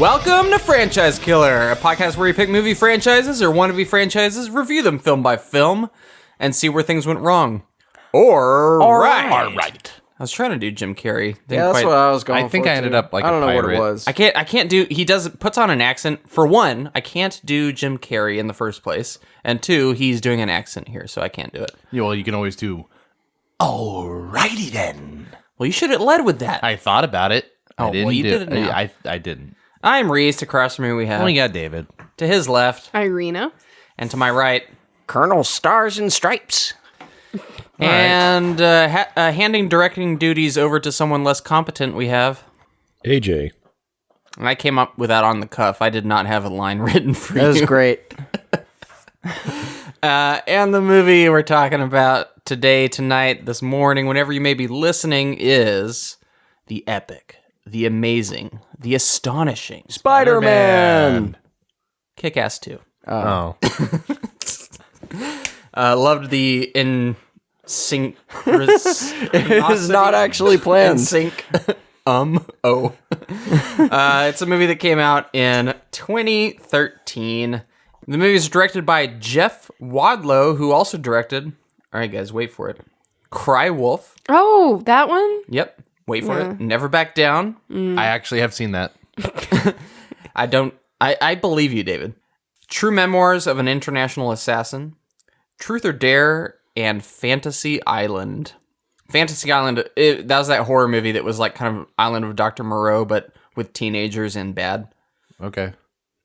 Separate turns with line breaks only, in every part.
Welcome to Franchise Killer, a podcast where we pick movie franchises or wannabe franchises, review them film by film, and see where things went wrong. Or right. I was trying to do Jim Carrey.
That's what I was going for.
I think I ended up like a pirate.
I don't know what it was.
I can't do, he puts on an accent. For one, I can't do Jim Carrey in the first place. And two, he's doing an accent here, so I can't do it.
Yeah, well, you can always do, alrighty then.
Well, you should have led with that.
I thought about it.
Oh,
I didn't
well, you
do
did it now.
I didn't.
I'm Reese. Across from me we have...
Oh, yeah, David.
To his left.
Irina.
And to my right.
Colonel Stars and Stripes.
And handing directing duties over to someone less competent we have...
AJ.
And I came up with that on the cuff. I did not have a line written for you.
That was great.
And the movie we're talking about today, tonight, this morning, whenever you may be listening, is the epic, the amazing, the astonishing
Spider-Man.
Kick-Ass 2.
Oh.
Loved the in sync.
It is not actually planned.
In sync. It's a movie that came out in 2013. The movie is directed by Jeff Wadlow, who also directed. All right, guys, wait for it. Cry Wolf.
Oh, that one?
Yep. Wait for it. Never Back Down.
I actually have seen that.
I believe you, David. True Memoirs of an International Assassin. Truth or Dare and Fantasy Island. Fantasy Island, that was that horror movie that was like kind of Island of Dr. Moreau, but with teenagers and bad.
Okay.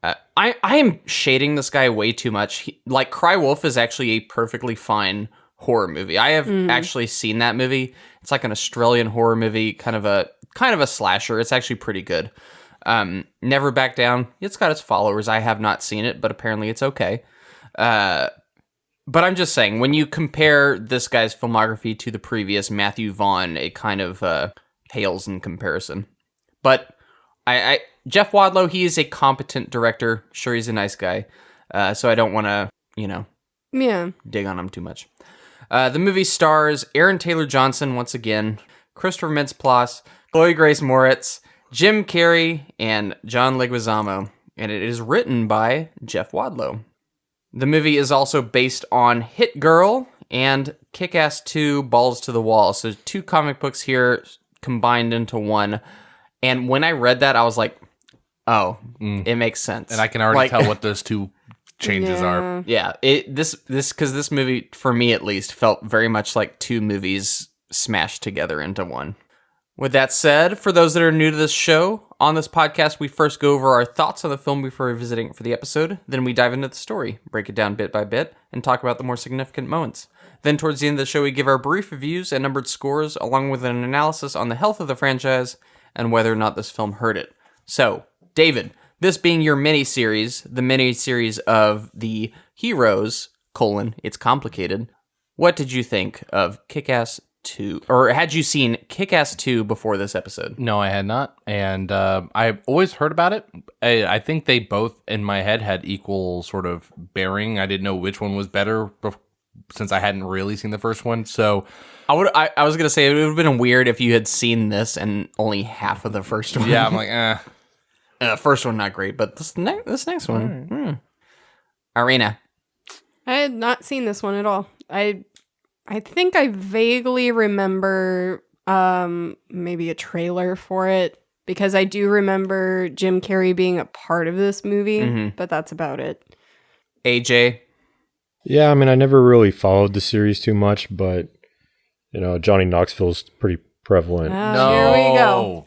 I am shading this guy way too much. Like, Cry Wolf is actually a perfectly fine horror movie. I have actually seen that movie. It's like an Australian horror movie, kind of a slasher. It's actually pretty good. Never Back Down. It's got its followers. I have not seen it, but apparently it's okay. But I'm just saying, when you compare this guy's filmography to the previous Matthew Vaughn, it kind of pales in comparison. But Jeff Wadlow, he is a competent director. Sure, he's a nice guy. So I don't want to, dig on him too much. The movie stars Aaron Taylor Johnson, once again, Christopher Mintz-Plasse, Chloe Grace Moritz, Jim Carrey, and John Leguizamo. And it is written by Jeff Wadlow. The movie is also based on Hit Girl and Kick-Ass 2 Balls to the Wall. So 2 comic books here combined into one. And when I read that, I was like, oh, it makes sense.
And I can already tell what those two changes are.
Yeah, because this movie, for me at least, felt very much like 2 movies smashed together into one. With that said, for those that are new to this show, on this podcast, we first go over our thoughts on the film before revisiting it for the episode. Then we dive into the story, break it down bit by bit, and talk about the more significant moments. Then towards the end of the show, we give our brief reviews and numbered scores, along with an analysis on the health of the franchise and whether or not this film hurt it. So, David, this being your mini-series, the mini-series of the Heroes, It's Complicated, what did you think of Kick-Ass 2? Or had you seen Kick-Ass 2 before this episode?
No, I had not. And I've always heard about it. I think they both, in my head, had equal sort of bearing. I didn't know which one was better since I hadn't really seen the first one. So
I was going to say, it would have been weird if you had seen this and only half of the first one.
Yeah, I'm like,
First one, not great, but this next one. Irina.
I had not seen this one at all. I think I vaguely remember maybe a trailer for it, because I do remember Jim Carrey being a part of this movie, but that's about it.
AJ?
Yeah, I mean, I never really followed the series too much, but, Johnny Knoxville's pretty prevalent.
No. Here we go.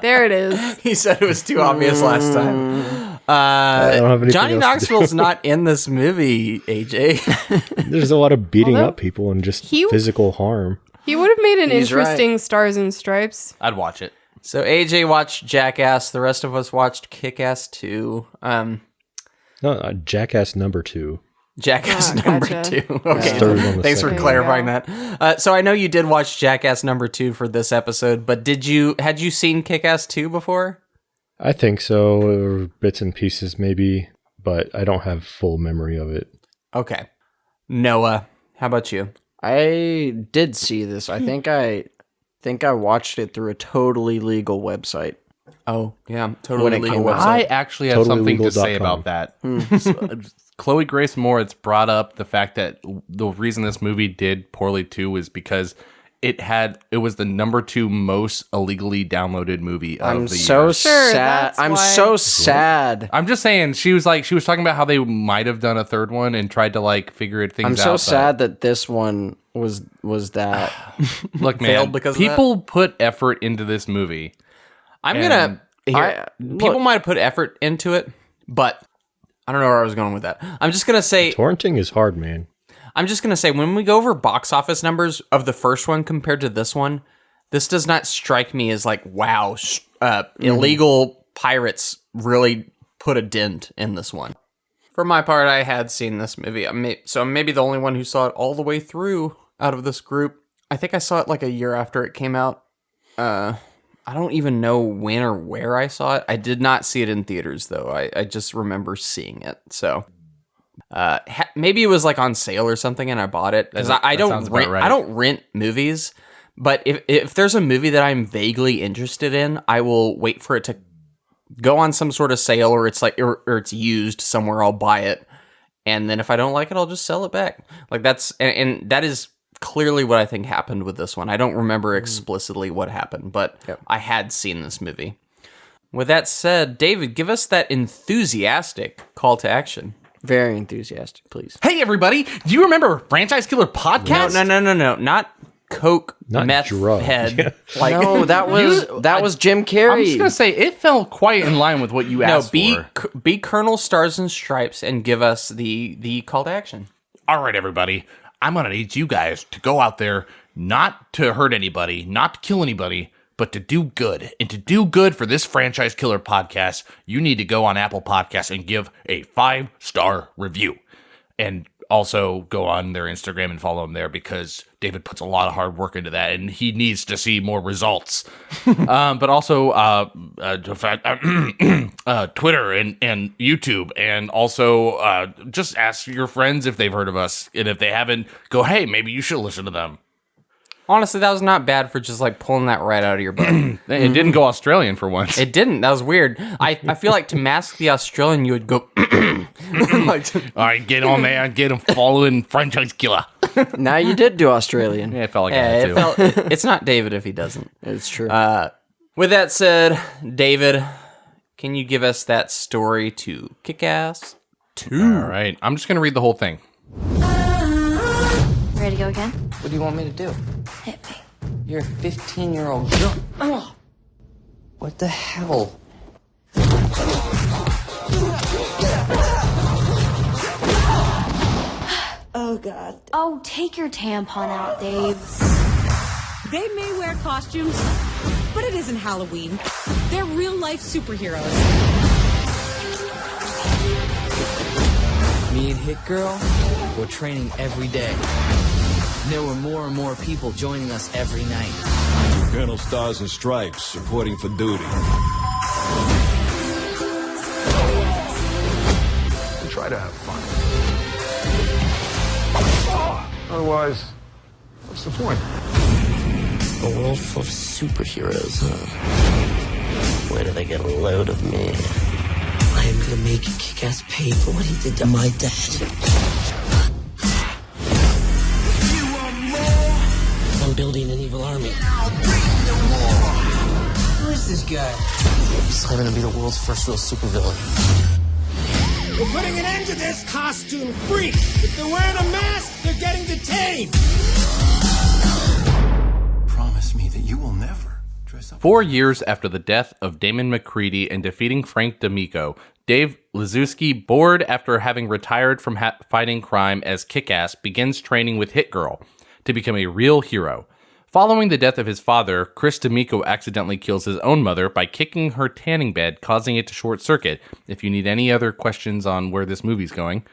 There it is.
He said it was too obvious last time.
I don't have anything
Johnny
else
Knoxville's not in this movie, AJ.
There's a lot of beating up people and just physical harm.
He would have made an interesting Stars and Stripes.
I'd watch it.
So AJ watched Jackass. The rest of us watched Kick-Ass 2.
No, Jackass number 2.
Jackass number 2. Okay, thanks for
second.
clarifying that. So I know you did watch Jackass number 2 for this episode, but had you seen Kick-Ass 2 before?
I think so, or bits and pieces maybe, but I don't have full memory of it.
Okay. Noah, how about you?
I did see this. I think I watched it through a totally legal website.
Oh, yeah. Totally
When it
legal
came out.
website.
I actually have something to say
TotallyLegal.com.
about that. So, Chloe Grace Moritz brought up the fact that the reason this movie did poorly too is because it was the number 2 most illegally downloaded movie of
I'm
the
so
year.
Sure,
sad.
that's
I'm
why.
so sad.
I'm just saying she was talking about how they might have done a third one and tried to like figure things out.
I'm so
but-
sad that this one was that.
Look, man,
Failed because of
people put effort into this movie.
I'm gonna.
look-
People might have put effort into it, but I don't know where I was going with that. I'm just gonna say.
Torrenting is hard, man.
I'm just gonna say when we go over box office numbers of the first one compared to this one, this does not strike me as like wow, illegal pirates really put a dent in this one. For my part, I had seen this movie, so I'm maybe the only one who saw it all the way through out of this group. I think I saw it like a year after it came out. I don't even know when or where I saw it. I did not see it in theaters though. I just remember seeing it. So maybe it was like on sale or something, and I bought it because I
That
don't
sounds about
rent.
right.
I don't rent movies, but if there's a movie that I'm vaguely interested in, I will wait for it to go on some sort of sale, or it's like or it's used somewhere. I'll buy it, and then if I don't like it, I'll just sell it back. Like that's and that is clearly what I think happened with this one. I don't remember explicitly what happened, but I had seen this movie. With that said, David, give us that enthusiastic call to action.
Very enthusiastic, please.
Hey, everybody! Do you remember Franchise Killer Podcast?
No, not Coke,
Not
meth
drug.
head.
Yeah.
Like
No, that was Jim Carrey.
I'm just gonna say it fell quite in line with what you
no,
asked
be
for.
be Colonel Stars and Stripes and give us the call to action.
All right, everybody. I'm going to need you guys to go out there, not to hurt anybody, not to kill anybody, but to do good. And to do good for this Franchise Killer podcast, you need to go on Apple Podcasts and give a 5-star review. And also go on their Instagram and follow them there because David puts a lot of hard work into that and he needs to see more results. But also Twitter and YouTube, and also just ask your friends if they've heard of us, and if they haven't, go, hey, maybe you should listen to them.
Honestly, that was not bad for just like pulling that right out of your butt.
It didn't go Australian for once.
It didn't. That was weird. I feel like to mask the Australian, you would go. Like,
All right, get on there and get them following Franchise Killer.
Now you did do Australian.
Yeah, it felt like I
yeah,
had
it
to.
felt, it's not David if he doesn't.
It's true.
With that said, David, can you give us that story to Kick-Ass 2?
All right, I'm just going to read the whole thing.
Ready to go again?
What do you want me to do?
Hit me.
You're a 15-year-old girl. What the hell?
Oh, God. Oh, take your tampon out, Dave.
They may wear costumes, but it isn't Halloween. They're real-life superheroes.
Me and Hit Girl, we're training every day. There were more and more people joining us every night.
Colonel Stars and Stripes, reporting for duty.
And try to have fun. Otherwise, what's the point?
A world full of superheroes, huh? Where do they get a load of me? I am gonna make Kick-Ass pay for what he did to my dad. I'm building an evil army.
Who is this guy?
He's gonna be the world's first real supervillain.
We're putting an end to this costume freak. If they're wearing a mask, they're getting detained.
Promise me that you will never dress up.
4 years after the death of Damon McCready and defeating Frank D'Amico, Dave Liszewski, bored after having retired from fighting crime as Kick-Ass, begins training with Hit Girl to become a real hero. Following the death of his father, Chris D'Amico accidentally kills his own mother by kicking her tanning bed, causing it to short circuit. If you need any other questions on where this movie's going.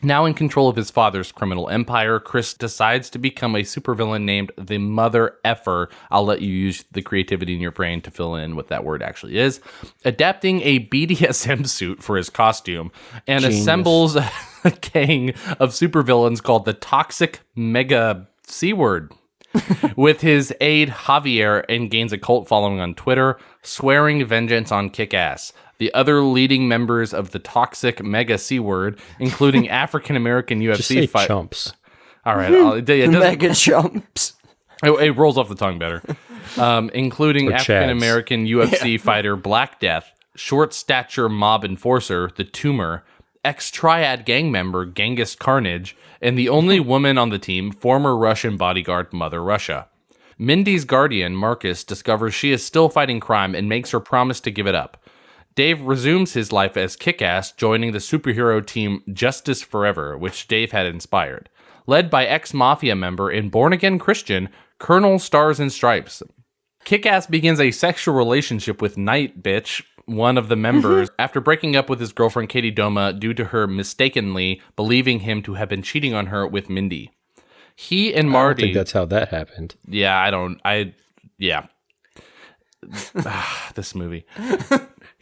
Now in control of his father's criminal empire, Chris decides to become a supervillain named the Mother Effer. I'll let you use the creativity in your brain to fill in what that word actually is. Adapting a BDSM suit for his costume, and assembles a gang of supervillains called the Toxic Mega C-Word. With his aide Javier, and gains a cult following on Twitter. swearing vengeance on Kick-Ass. The other leading members of the toxic mega C-word, including African-American UFC
Just say
fight.
chumps.
All right. It doesn't-
Mega chumps.
It rolls off the tongue better. Including
Or Chads.
African-American UFC fighter Black Death, short stature mob enforcer, the Tumor, ex-Triad gang member Genghis Carnage, and the only woman on the team, former Russian bodyguard Mother Russia. Mindy's guardian, Marcus, discovers she is still fighting crime and makes her promise to give it up. Dave resumes his life as Kick-Ass, joining the superhero team Justice Forever, which Dave had inspired. Led by ex-Mafia member and born-again Christian, Colonel Stars and Stripes. Kick-Ass begins a sexual relationship with Night Bitch, one of the members, after breaking up with his girlfriend Katie Doma due to her mistakenly believing him to have been cheating on her with Mindy. He and Marty...
I don't think that's how that happened.
Yeah. This movie.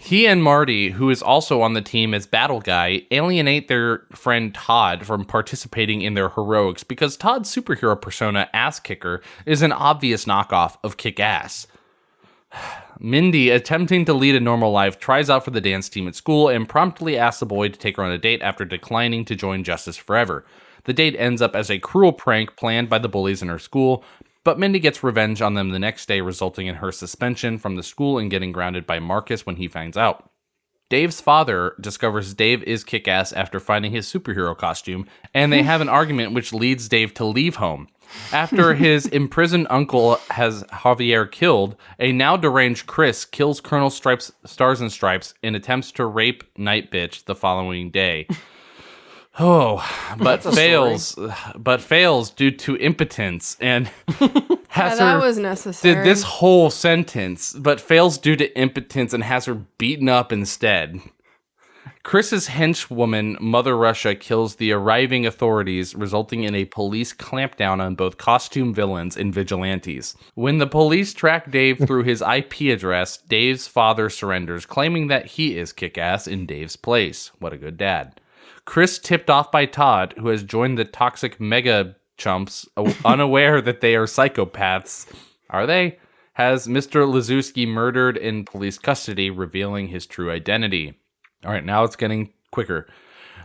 He and Marty, who is also on the team as battle guy, alienate their friend Todd from participating in their heroics because Todd's superhero persona, Ass Kicker, is an obvious knockoff of Kick-Ass. Mindy, attempting to lead a normal life, tries out for the dance team at school and promptly asks the boy to take her on a date after declining to join Justice Forever. The date ends up as a cruel prank planned by the bullies in her school, but Mindy gets revenge on them the next day, resulting in her suspension from the school and getting grounded by Marcus when he finds out. Dave's father discovers Dave is Kick-Ass after finding his superhero costume, and they have an argument which leads Dave to leave home. After his imprisoned uncle has Javier killed, a now deranged Chris kills Colonel Stars and Stripes and attempts to rape Night Bitch the following day. But fails due to impotence and has
that
her
was necessary.
did this whole sentence, but fails due to impotence and has her beaten up instead. Chris's henchwoman, Mother Russia, kills the arriving authorities, resulting in a police clampdown on both costume villains and vigilantes. When the police track Dave through his IP address, Dave's father surrenders, claiming that he is Kick-Ass in Dave's place. What a good dad. Chris, tipped off by Todd, who has joined the toxic mega chumps, unaware that they are psychopaths, are they? Has Mr. Lazowski murdered in police custody, revealing his true identity. All right, now it's getting quicker.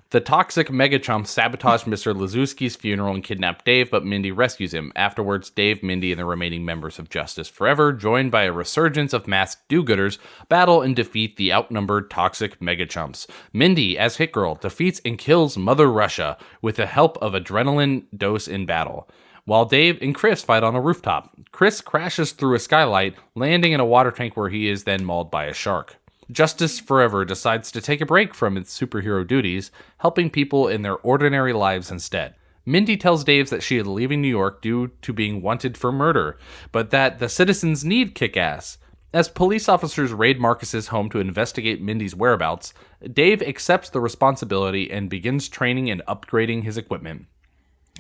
The toxic mega chumps sabotage Mr. Lazowski's funeral and kidnap Dave, but Mindy rescues him. Afterwards, Dave, Mindy, and the remaining members of Justice Forever, joined by a resurgence of masked do-gooders, battle and defeat the outnumbered toxic mega chumps. Mindy, as Hit Girl, defeats and kills Mother Russia with the help of adrenaline dose in battle. While Dave and Chris fight on a rooftop. Chris crashes through a skylight, landing in a water tank where he is then mauled by a shark. Justice Forever decides to take a break from its superhero duties, helping people in their ordinary lives instead. Mindy tells Dave that she is leaving New York due to being wanted for murder, but that the citizens need Kick-Ass. As police officers raid Marcus's home to investigate Mindy's whereabouts, Dave accepts the responsibility and begins training and upgrading his equipment.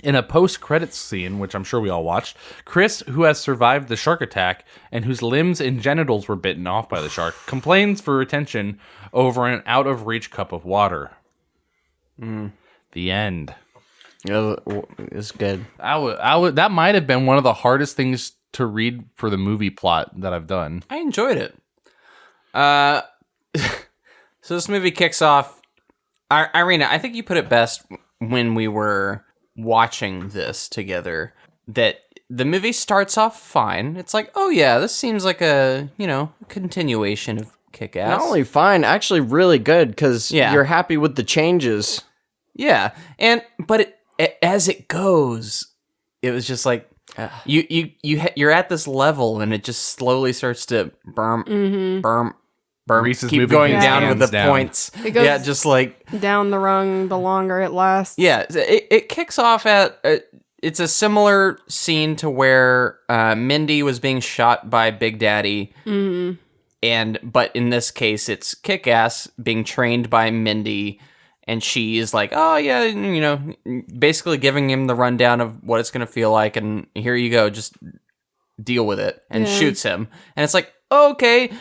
In a post-credits scene, which I'm sure we all watched, Chris, who has survived the shark attack and whose limbs and genitals were bitten off by the shark, complains for attention over an out-of-reach cup of water. The end.
It's good.
That might have been one of the hardest things to read for the movie plot that I've done.
I enjoyed it. So this movie kicks off. Irina, I think you put it best when we were watching this together, that the movie starts off fine. It's like, oh yeah, this seems like a, continuation of Kick-Ass.
Not only fine, actually really good, because you're happy with the changes.
Yeah, but as it goes, it was just like, you're at this level and it just slowly starts to burm.
Reese is
keep
moving
going
his
down with
hands
the
down.
points.
It goes
yeah, just like
down the rung the longer it lasts.
Yeah, it kicks off at it's a similar scene to where Mindy was being shot by Big Daddy, but in this case it's Kick-Ass being trained by Mindy, and she is like, oh yeah, basically giving him the rundown of what it's gonna feel like, and here you go, just deal with it, and shoots him, and it's like, okay,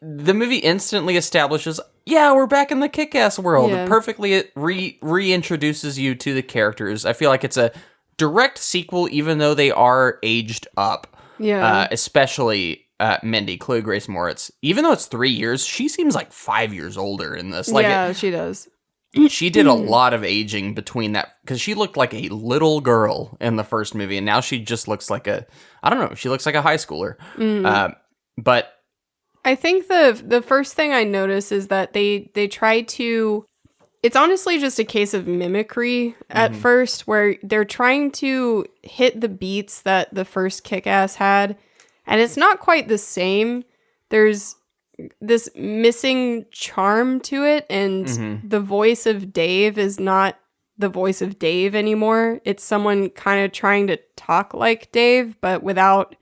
the movie instantly establishes, we're back in the Kick-Ass world.
Yeah.
It perfectly reintroduces you to the characters. I feel like it's a direct sequel, even though they are aged up.
Yeah.
Especially Mindy, Chloe Grace Moritz, even though it's 3 years, she seems like 5 years older in this. Like,
yeah, she does.
She did a lot of aging between that, because she looked like a little girl in the first movie, and now she just looks like I don't know, she looks like a high schooler. But
I think the first thing I notice is that they try to, it's honestly just a case of mimicry at first, where they're trying to hit the beats that the first Kick-Ass had, and it's not quite the same. There's this missing charm to it, and the voice of Dave is not the voice of Dave anymore. It's someone kind of trying to talk like Dave, but without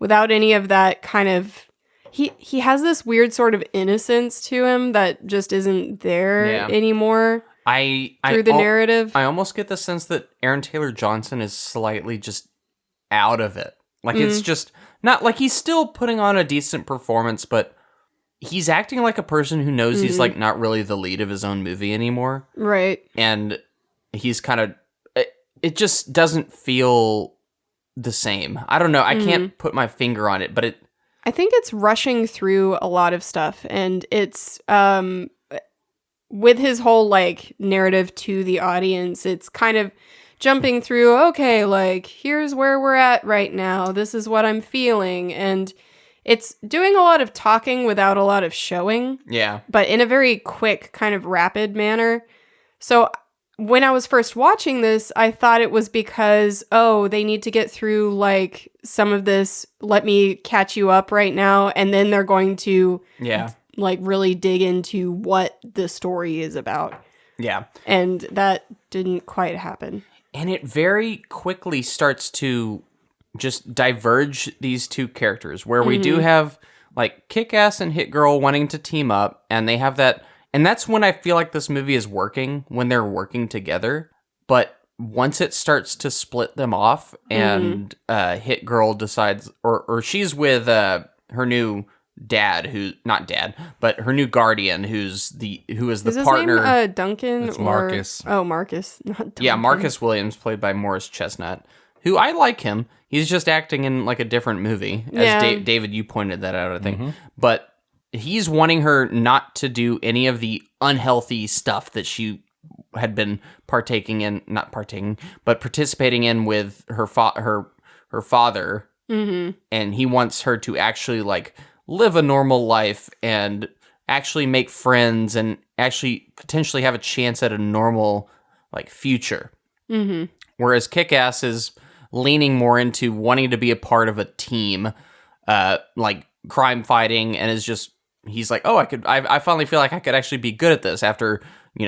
any of that kind of, he has this weird sort of innocence to him that just isn't there anymore. Through the narrative,
I almost get the sense that Aaron Taylor Johnson is slightly just out of it. Like, it's just not like he's still putting on a decent performance, but he's acting like a person who knows he's like not really the lead of his own movie anymore.
Right.
And he's kind of, it just doesn't feel the same. I don't know. I can't put my finger on it, but
I think it's rushing through a lot of stuff, and it's, with his whole like narrative to the audience, it's kind of jumping through, okay, like, here's where we're at right now. This is what I'm feeling. And it's doing a lot of talking without a lot of showing.
Yeah.
But in a very quick, kind of rapid manner. So when I was first watching this, I thought it was because, they need to get through like some of this, let me catch you up right now. And then they're going to like really dig into what the story is about.
Yeah.
And that didn't quite happen.
And it very quickly starts to just diverge these two characters, where we do have like Kick-Ass and Hit Girl wanting to team up, and they have that, and that's when I feel like this movie is working, when they're working together. But once it starts to split them off, and Hit Girl decides, or she's with her new dad, but her new guardian, who is the partner.
His name, Duncan?
It's Marcus.
Marcus, not Duncan.
Yeah, Marcus Williams, played by Morris Chestnut, who I like him. He's just acting in like a different movie. As David, you pointed that out, I think. But he's wanting her not to do any of the unhealthy stuff that she had been participating in with her father. And he wants her to actually like live a normal life and actually make friends and actually potentially have a chance at a normal like future. Whereas Kick-Ass is leaning more into wanting to be a part of a team, like crime fighting, and he's like, I finally feel like I could actually be good at this after,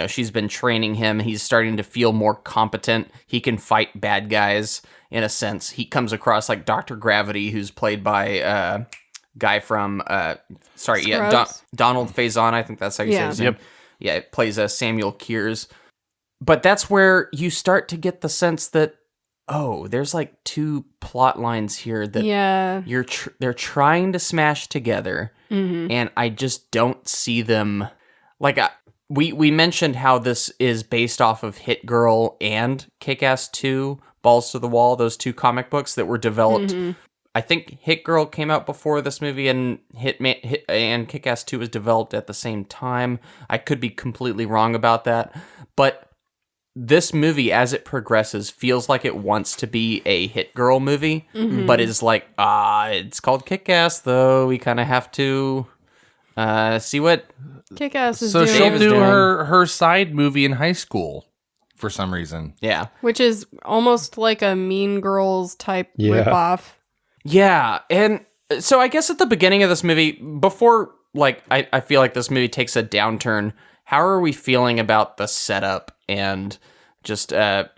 she's been training him. He's starting to feel more competent. He can fight bad guys in a sense. He comes across like Dr. Gravity, who's played by guy from Donald Faison, I think that's how you say his name. Yeah, it plays Samuel Kears. But that's where you start to get the sense that, there's like two plot lines here that they're trying to smash together, and I just don't see them. Like, we mentioned how this is based off of Hit Girl and Kick-Ass 2, Balls to the Wall, those two comic books that were developed. I think Hit Girl came out before this movie, and and Kick-Ass 2 was developed at the same time. I could be completely wrong about that, but this movie, as it progresses, feels like it wants to be a Hit Girl movie, but is like, it's called Kick-Ass, though. We kind of have to see what
Kick-Ass is doing.
So she'll do her side movie in high school for some reason.
Yeah.
Which is almost like a Mean Girls type ripoff.
Yeah, and so I guess at the beginning of this movie, before, like, I feel like this movie takes a downturn, how are we feeling about the setup and just, I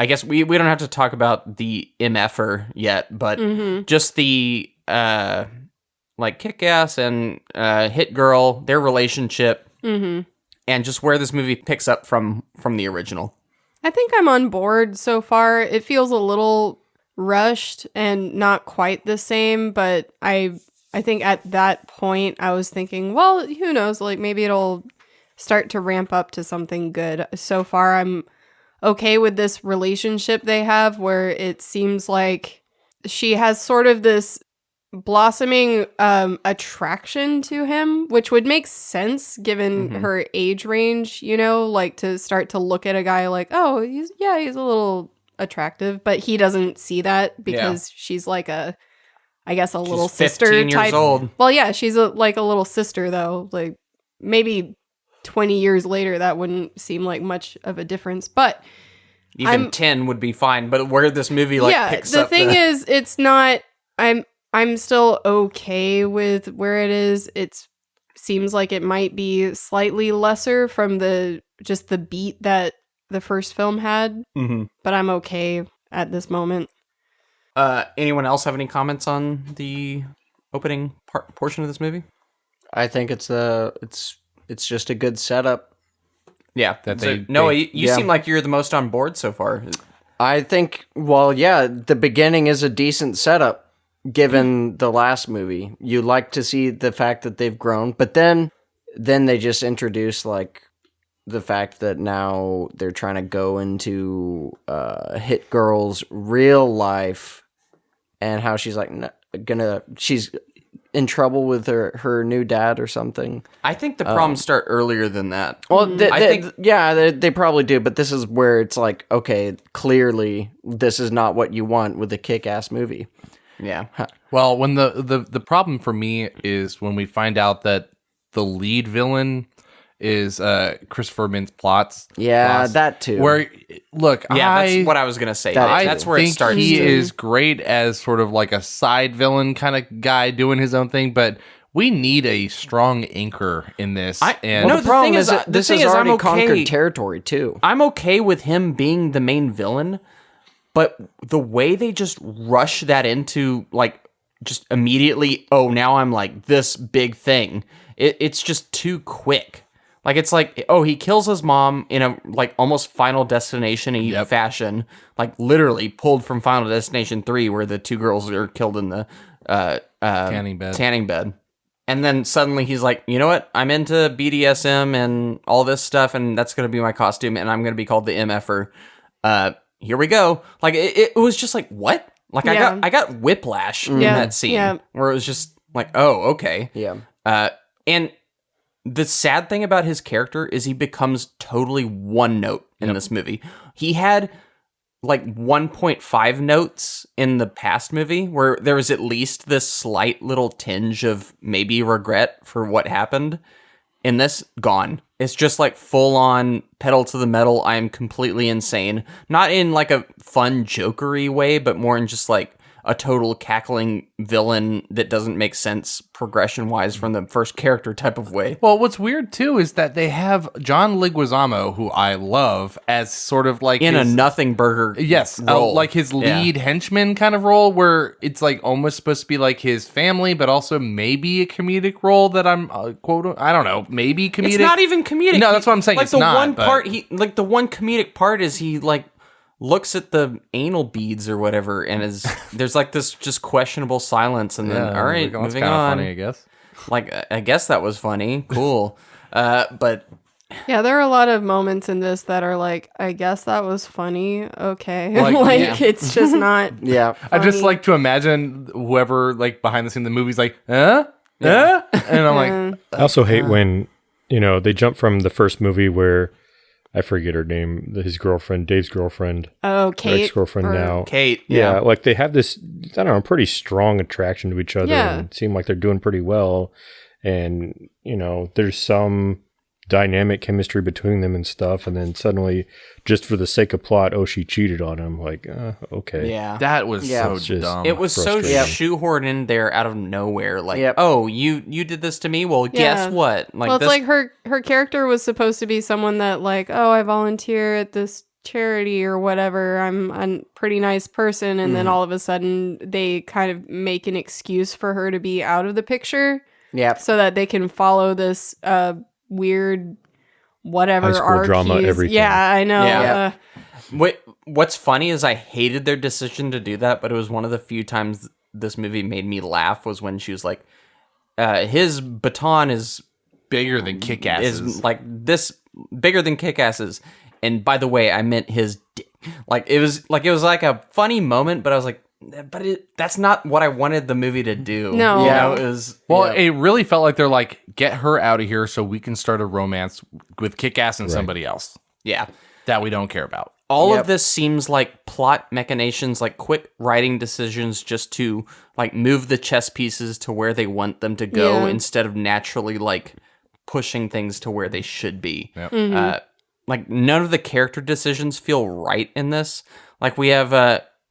guess we don't have to talk about the MFer yet, but just the, like, Kick-Ass and Hit Girl, their relationship, and just where this movie picks up from the original.
I think I'm on board so far. It feels a little rushed and not quite the same, but I think at that point I was thinking, well, who knows, like maybe it'll start to ramp up to something good. So far I'm okay with this relationship they have, where it seems like she has sort of this blossoming attraction to him, which would make sense given her age range, you know, like to start to look at a guy like, oh, he's a little attractive, but he doesn't see that because she's like a little sister
15 years
type.
old.
Well, yeah, she's like a little sister though. Like maybe 20 years later, that wouldn't seem like much of a difference, but
even 10 would be fine. But where this movie picks up,
the thing is, it's not. I'm still okay with where it is. It seems like it might be slightly lesser from the beat that the first film had, but I'm okay at this moment.
Anyone else have any comments on the opening portion of this movie?
I think it's just a good setup.
Yeah. Noah, you seem like you're the most on board so far.
I think, the beginning is a decent setup given the last movie. You like to see the fact that they've grown, but then they just introduce like the fact that now they're trying to go into Hit Girl's real life and how she's like she's in trouble with her new dad or something.
I think the problems start earlier than that.
Well, they probably do, but this is where it's like, okay, clearly this is not what you want with a kick-ass movie.
Yeah.
Well, when the problem for me is when we find out that the lead villain is Christopher Mintz-Plasse.
Yeah, that too.
Where, look,
that's what I was gonna say. That's where it starts.
He is great as sort of like a side villain kind of guy doing his own thing, but we need a strong anchor in this.
The problem is this has already conquered territory too.
I'm okay with him being the main villain, but the way they just rush that into like just immediately, oh, now I'm like this big thing. It's just too quick. Like, it's like, oh, he kills his mom in a, like, almost Final Destination-y fashion. Like, literally pulled from Final Destination 3, where the two girls are killed in the tanning bed. And then suddenly he's like, you know what? I'm into BDSM and all this stuff, and that's going to be my costume, and I'm going to be called the MFer. Here we go. Like, it was just like, what? Like, I got whiplash in that scene, where it was just like, oh, okay.
Yeah.
And the sad thing about his character is he becomes totally one note in this movie. He had like 1.5 notes in the past movie where there was at least this slight little tinge of maybe regret for what happened. In this, gone. It's just like full on pedal to the metal. I am completely insane. Not in like a fun jokery way, but more in just like a total cackling villain that doesn't make sense progression-wise from the first character type of way.
Well, what's weird, too, is that they have John Leguizamo, who I love, as sort of like
in a nothing burger role.
Like his lead henchman kind of role, where it's like almost supposed to be like his family, but also maybe a comedic role that I'm, quote, I don't know, maybe comedic.
It's not even comedic.
No, that's what I'm saying.
Like
it's not.
The one comedic part is he, like, looks at the anal beads or whatever, and there's like this just questionable silence, and then all right, moving on.
Funny, I guess.
Like, I guess that was funny, cool, but
yeah, there are a lot of moments in this that are like, I guess that was funny. Okay, it's just not.
Yeah,
I just like to imagine whoever like behind the scene of the movie's like, and I'm like,
I also hate when they jump from the first movie where I forget her name, his girlfriend, Dave's girlfriend.
Oh, Kate.
Ex-girlfriend now.
Kate,
yeah. Like they have this, I don't know, pretty strong attraction to each other and seem like they're doing pretty well. And, there's some dynamic chemistry between them and stuff. And then suddenly, just for the sake of plot, she cheated on him. Like, okay.
Yeah.
That was so dumb.
It was so shoehorned in there out of nowhere. Like, oh, you did this to me? Well, guess what? Like,
it's like her character was supposed to be someone that like, oh, I volunteer at this charity or whatever. I'm a pretty nice person. And then all of a sudden they kind of make an excuse for her to be out of the picture.
Yeah.
So that they can follow this weird whatever
high school
arc
drama, everything.
Yeah, I know.
Yeah. What's funny is I hated their decision to do that, but it was one of the few times this movie made me laugh was when she was like, his baton is
bigger than Kick-Ass's.
Is like this bigger than Kick-Ass's. And by the way, I meant his dick. Like it was like a funny moment, but I was like, but that's not what I wanted the movie to do.
No.
It was
It really felt like they're like, get her out of here so we can start a romance with Kick-Ass and somebody else.
Yeah.
That we don't care about.
All of this seems like plot machinations, like quick writing decisions just to like move the chess pieces to where they want them to go instead of naturally like pushing things to where they should be.
Yep.
Like none of the character decisions feel right in this. Like we have,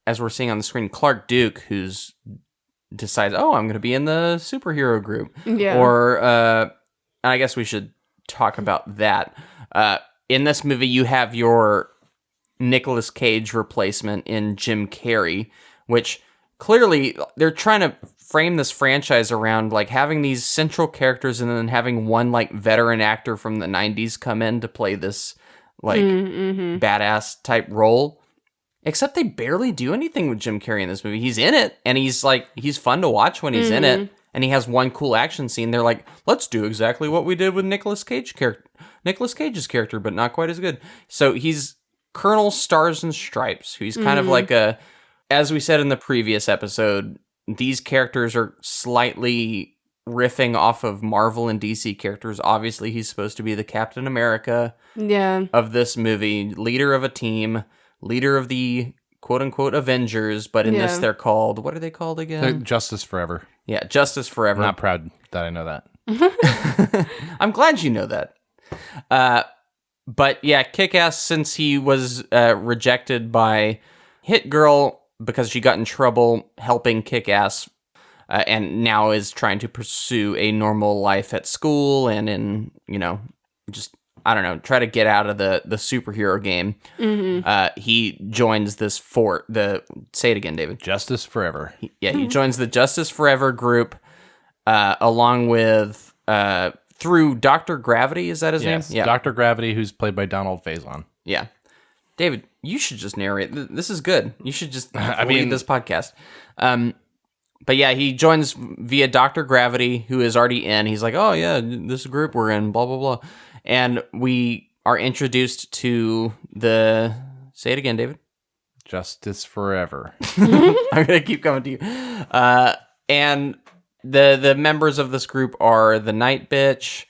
as we're seeing on the screen, Clark Duke, who's decides, oh, I'm going to be in the superhero group.
Yeah.
Or I guess we should talk about that. In this movie, you have your Nicolas Cage replacement in Jim Carrey, which clearly they're trying to frame this franchise around like having these central characters and then having one like veteran actor from the 90s come in to play this like badass type role. Except they barely do anything with Jim Carrey in this movie. He's in it, and he's fun to watch when he's in it, and he has one cool action scene. They're like, let's do exactly what we did with Nicolas Cage's character, but not quite as good. So he's Colonel Stars and Stripes, who's kind of like as we said in the previous episode, these characters are slightly riffing off of Marvel and DC characters. Obviously, he's supposed to be the Captain America of this movie, leader of a team, leader of the quote-unquote Avengers, but in this they're called, what are they called again?
Justice Forever.
Yeah, Justice Forever.
I'm not proud that I know that.
I'm glad you know that. But yeah, Kick-Ass, since he was rejected by Hit Girl because she got in trouble helping Kick-Ass, and now is trying to pursue a normal life at school and in, just, I don't know, try to get out of the superhero game. He joins this say it again, David.
Justice Forever.
He joins the Justice Forever group, along with, through Dr. Gravity, is that his name?
Yeah, Dr. Gravity, who's played by Donald Faison.
Yeah. David, you should just narrate. This is good. You should just lead this podcast. But yeah, he joins via Dr. Gravity, who is already in. He's like, oh yeah, this group we're in, blah, blah, blah. And we are introduced to say it again, David.
Justice Forever.
I'm going to keep coming to you. And the members of this group are the Night Bitch,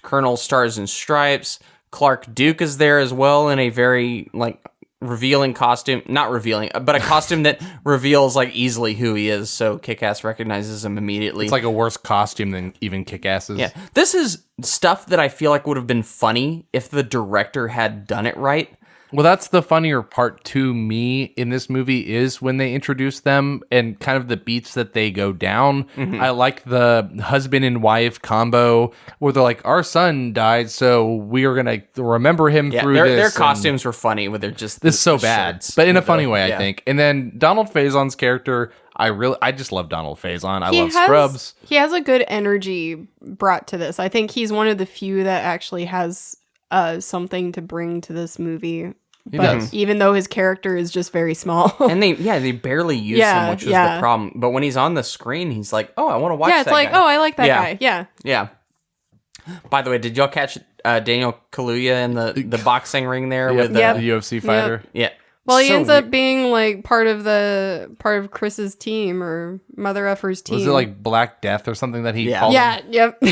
Colonel Stars and Stripes, Clark Duke is there as well in a very like revealing costume. Not revealing, but a costume that reveals like easily who he is, so Kick-Ass recognizes him immediately.
It's like a worse costume than even Kick-Ass's.
Yeah. This is stuff that I feel like would have been funny if the director had done it right.
Well, that's the funnier part to me in this movie is when they introduce them and kind of the beats that they go down. I like the husband and wife combo where they're like, our son died, so we are going to remember him through this.
Their costumes were funny where they're just
this is so bad, but in a funny way, I think. And then Donald Faison's character, I just love Donald Faison. I love Scrubs.
He has a good energy brought to this. I think he's one of the few that actually has something to bring to this movie.
He does.
Even though his character is just very small.
And they barely use him, which is the problem. But when he's on the screen, he's like, oh, I want to watch that guy.
Yeah, it's like, oh, I like that guy. Yeah.
Yeah. By the way, did y'all catch Daniel Kaluuya in the boxing ring there with
the UFC fighter?
Yeah.
Well, he ends up being like part of Chris's team or Mother Effer's team.
Was it like Black Death or something that he called him?
Yep.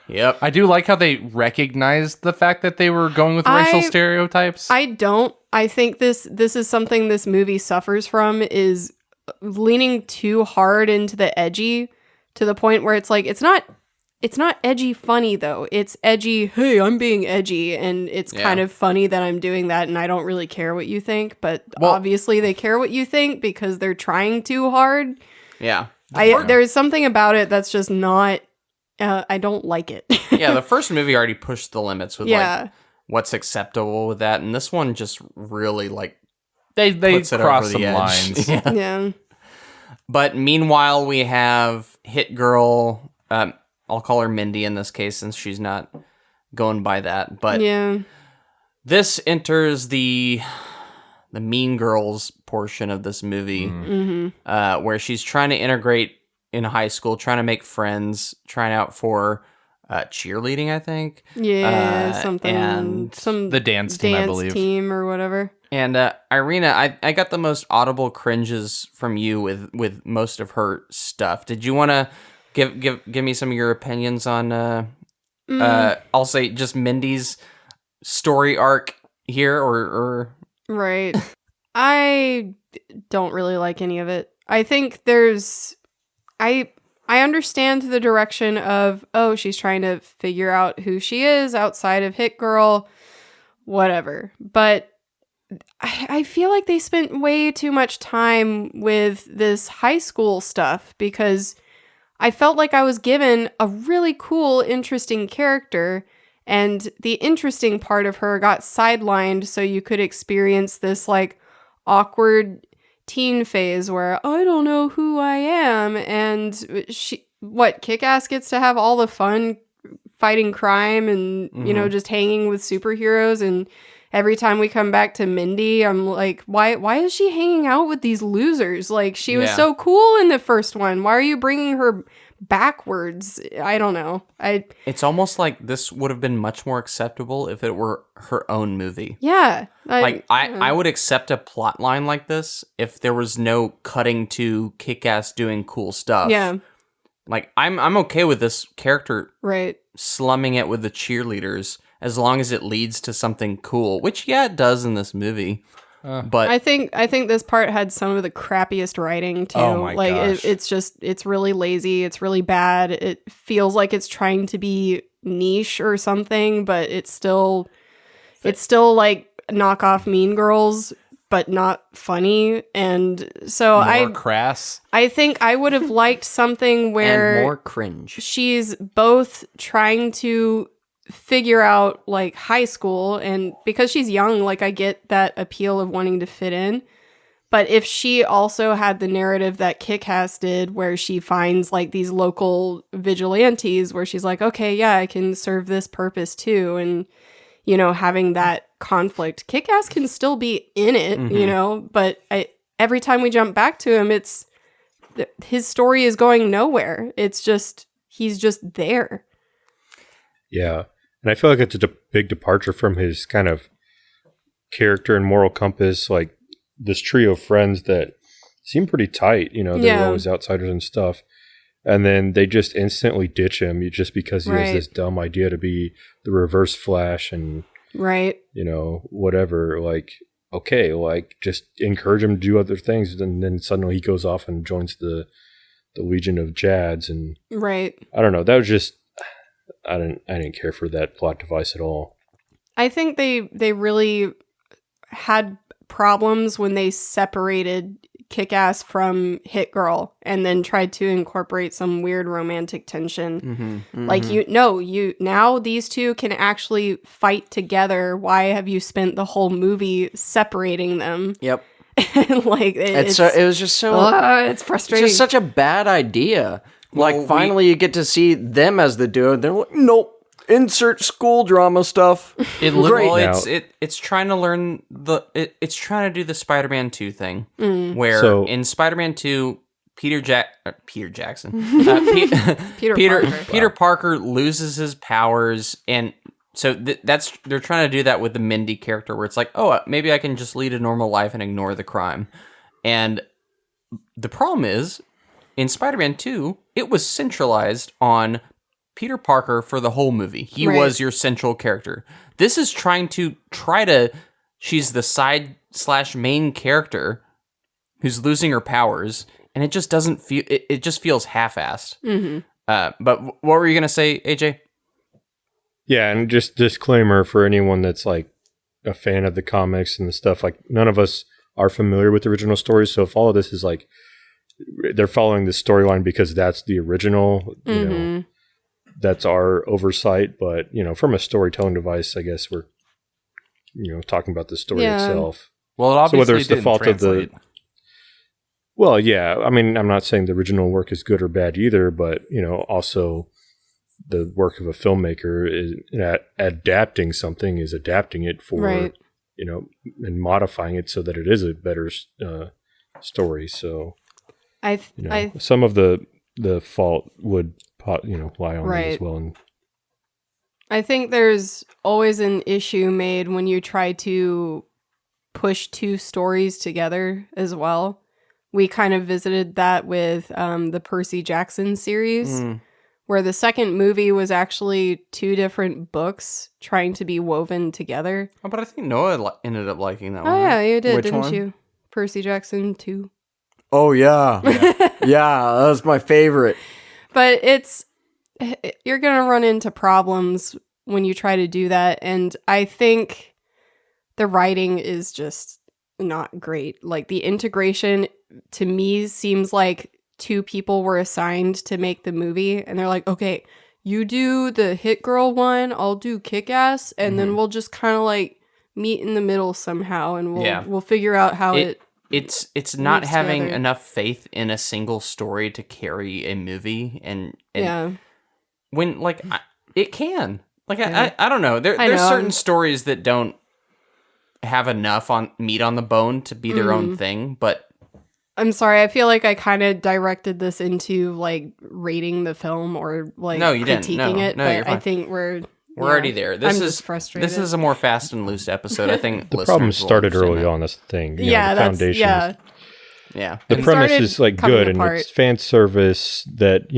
Yep.
I do like how they recognized the fact that they were going with racial stereotypes.
I don't. I think this is something this movie suffers from, is leaning too hard into the edgy to the point where it's like it's not edgy funny though. It's edgy, hey, I'm being edgy, and it's kind of funny that I'm doing that and I don't really care what you think, but obviously they care what you think because they're trying too hard.
Yeah.
There's something about it that's just not I don't like it.
Yeah, the first movie already pushed the limits with like what's acceptable with that, and this one just really like
they cross some lines.
Yeah.
But meanwhile, we have Hit Girl. I'll call her Mindy in this case since she's not going by that. But this enters the Mean Girls portion of this movie, where she's trying to integrate in high school, trying to make friends, trying out for cheerleading, I think.
Yeah, something.
And
some
the dance team, I believe.
team or whatever.
And Irina, I got the most audible cringes from you with most of her stuff. Did you want to give me some of your opinions on I'll say just Mindy's story arc here, or
Right. I don't really like any of it. I think I understand the direction of, oh, she's trying to figure out who she is outside of Hit Girl, whatever. But I feel like they spent way too much time with this high school stuff because I felt like I was given a really cool, interesting character, and the interesting part of her got sidelined so you could experience this like awkward teen phase where I don't know who I am, and Kick-Ass gets to have all the fun fighting crime and you know, just hanging with superheroes, and every time we come back to Mindy, I'm like, why is she hanging out with these losers? Like, she was so cool in the first one. Why are you bringing her backwards? I don't know.
It's almost like this would have been much more acceptable if it were her own movie.
Yeah.
I would accept a plot line like this if there was no cutting to Kick-Ass doing cool stuff.
Yeah.
Like, I'm okay with this character slumming it with the cheerleaders as long as it leads to something cool, which it does in this movie. But
I think this part had some of the crappiest writing too.
Oh my gosh.
It's really lazy. It's really bad. It feels like it's trying to be niche or something, but it's still like knockoff Mean Girls, but not funny. And so
More crass.
I think I would have liked something where
and more cringe.
She's both trying to figure out like high school, and because she's young, like I get that appeal of wanting to fit in, but if she also had the narrative that Kick-Ass did where she finds like these local vigilantes where she's like, okay, yeah, I can serve this purpose too, and you know, having that conflict, Kick-Ass can still be in it, you know, but every time we jump back to him, it's his story is going nowhere. It's just he's just there.
Yeah. And I feel like it's a big departure from his kind of character and moral compass, like this trio of friends that seem pretty tight, you know, they're always outsiders and stuff. And then they just instantly ditch him just because he has this dumb idea to be the reverse Flash and, you know, whatever. Like, okay, like just encourage him to do other things. And then suddenly he goes off and joins the Legion of Jads. And I don't know. That was just, I didn't care for that plot device at all.
I think they really had problems when they separated Kick-Ass from Hit Girl and then tried to incorporate some weird romantic tension. Like now these two can actually fight together. Why have you spent the whole movie separating them?
Yep.
Like
it was just so
it's frustrating.
It's just such a bad idea. Like, finally you get to see them as the duo. They're like, nope, insert school drama stuff.
It's trying to learn it's trying to do the Spider-Man 2 thing, where in Spider-Man 2, Peter Jackson, Peter Parker loses his powers, and so they're trying to do that with the Mindy character, where it's like, oh, maybe I can just lead a normal life and ignore the crime. And the problem is, in Spider-Man 2, it was centralized on Peter Parker for the whole movie. He was your central character. This is trying to she's the side/main character who's losing her powers, and it just doesn't feel, it just feels half-assed. But what were you going to say, AJ?
Yeah, and just disclaimer for anyone that's like a fan of the comics and the stuff, like none of us are familiar with the original stories, so if all of this is like, they're following the storyline because that's the original, you know, that's our oversight. But, you know, from a storytelling device, I guess we're, you know, talking about the story itself.
Well, it obviously
whether it's the
didn't
fault
translate.
Well, yeah. I mean, I'm not saying the original work is good or bad either, but, you know, also the work of a filmmaker is adapting something is adapting it for, you know, and modifying it so that it is a better story. So, some of the fault would lie on me as well. And
I think there's always an issue made when you try to push two stories together as well. We kind of visited that with the Percy Jackson series, where the second movie was actually two different books trying to be woven together.
Oh, but I think Noah ended up liking that one.
Oh, yeah, you did,
Which
didn't
one?
you? Percy Jackson 2.
Oh, yeah. Yeah, that was my favorite.
But you're going to run into problems when you try to do that. And I think the writing is just not great. Like, the integration to me seems like two people were assigned to make the movie. And they're like, okay, you do the Hit Girl one, I'll do Kick-Ass. And then we'll just kind of like meet in the middle somehow. And we'll figure out how
It's not having
together.
enough faith in a single story to carry a movie, and when like it can I don't know. There's certain stories that don't have enough meat on the bone to be their own thing, but
I'm sorry, I feel like I kind of directed this into like rating the film or like
No, you didn't.
critiquing
No,
it,
no,
but
you're fine.
I think we're
already there.
I'm just frustrated.
This is a more fast and loose episode. I think
The problem
listeners will
started
understand
early
that.
on. That's the thing. You
Yeah,
know, the
that's
foundation.
yeah.
Yeah.
The
It
premise
started
is like
coming
good, and
apart.
it's fan service that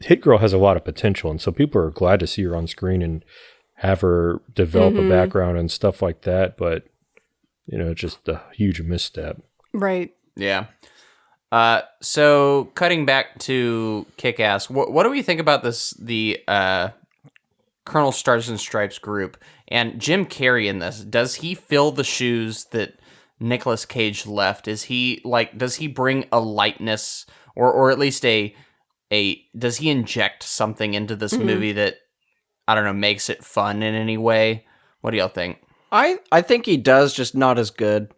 Hit Girl has a lot of potential, and so people are glad to see her on screen and have her develop a background and stuff like that. But it's just a huge misstep.
Right.
Yeah. So cutting back to Kick-Ass, what do we think about the Colonel Stars and Stripes group and Jim Carrey in this? Does he fill the shoes that Nicolas Cage left? Does he bring a lightness or at least does he inject something into this movie that, I don't know, makes it fun in any way? What do y'all think?
I think he does, just not as good,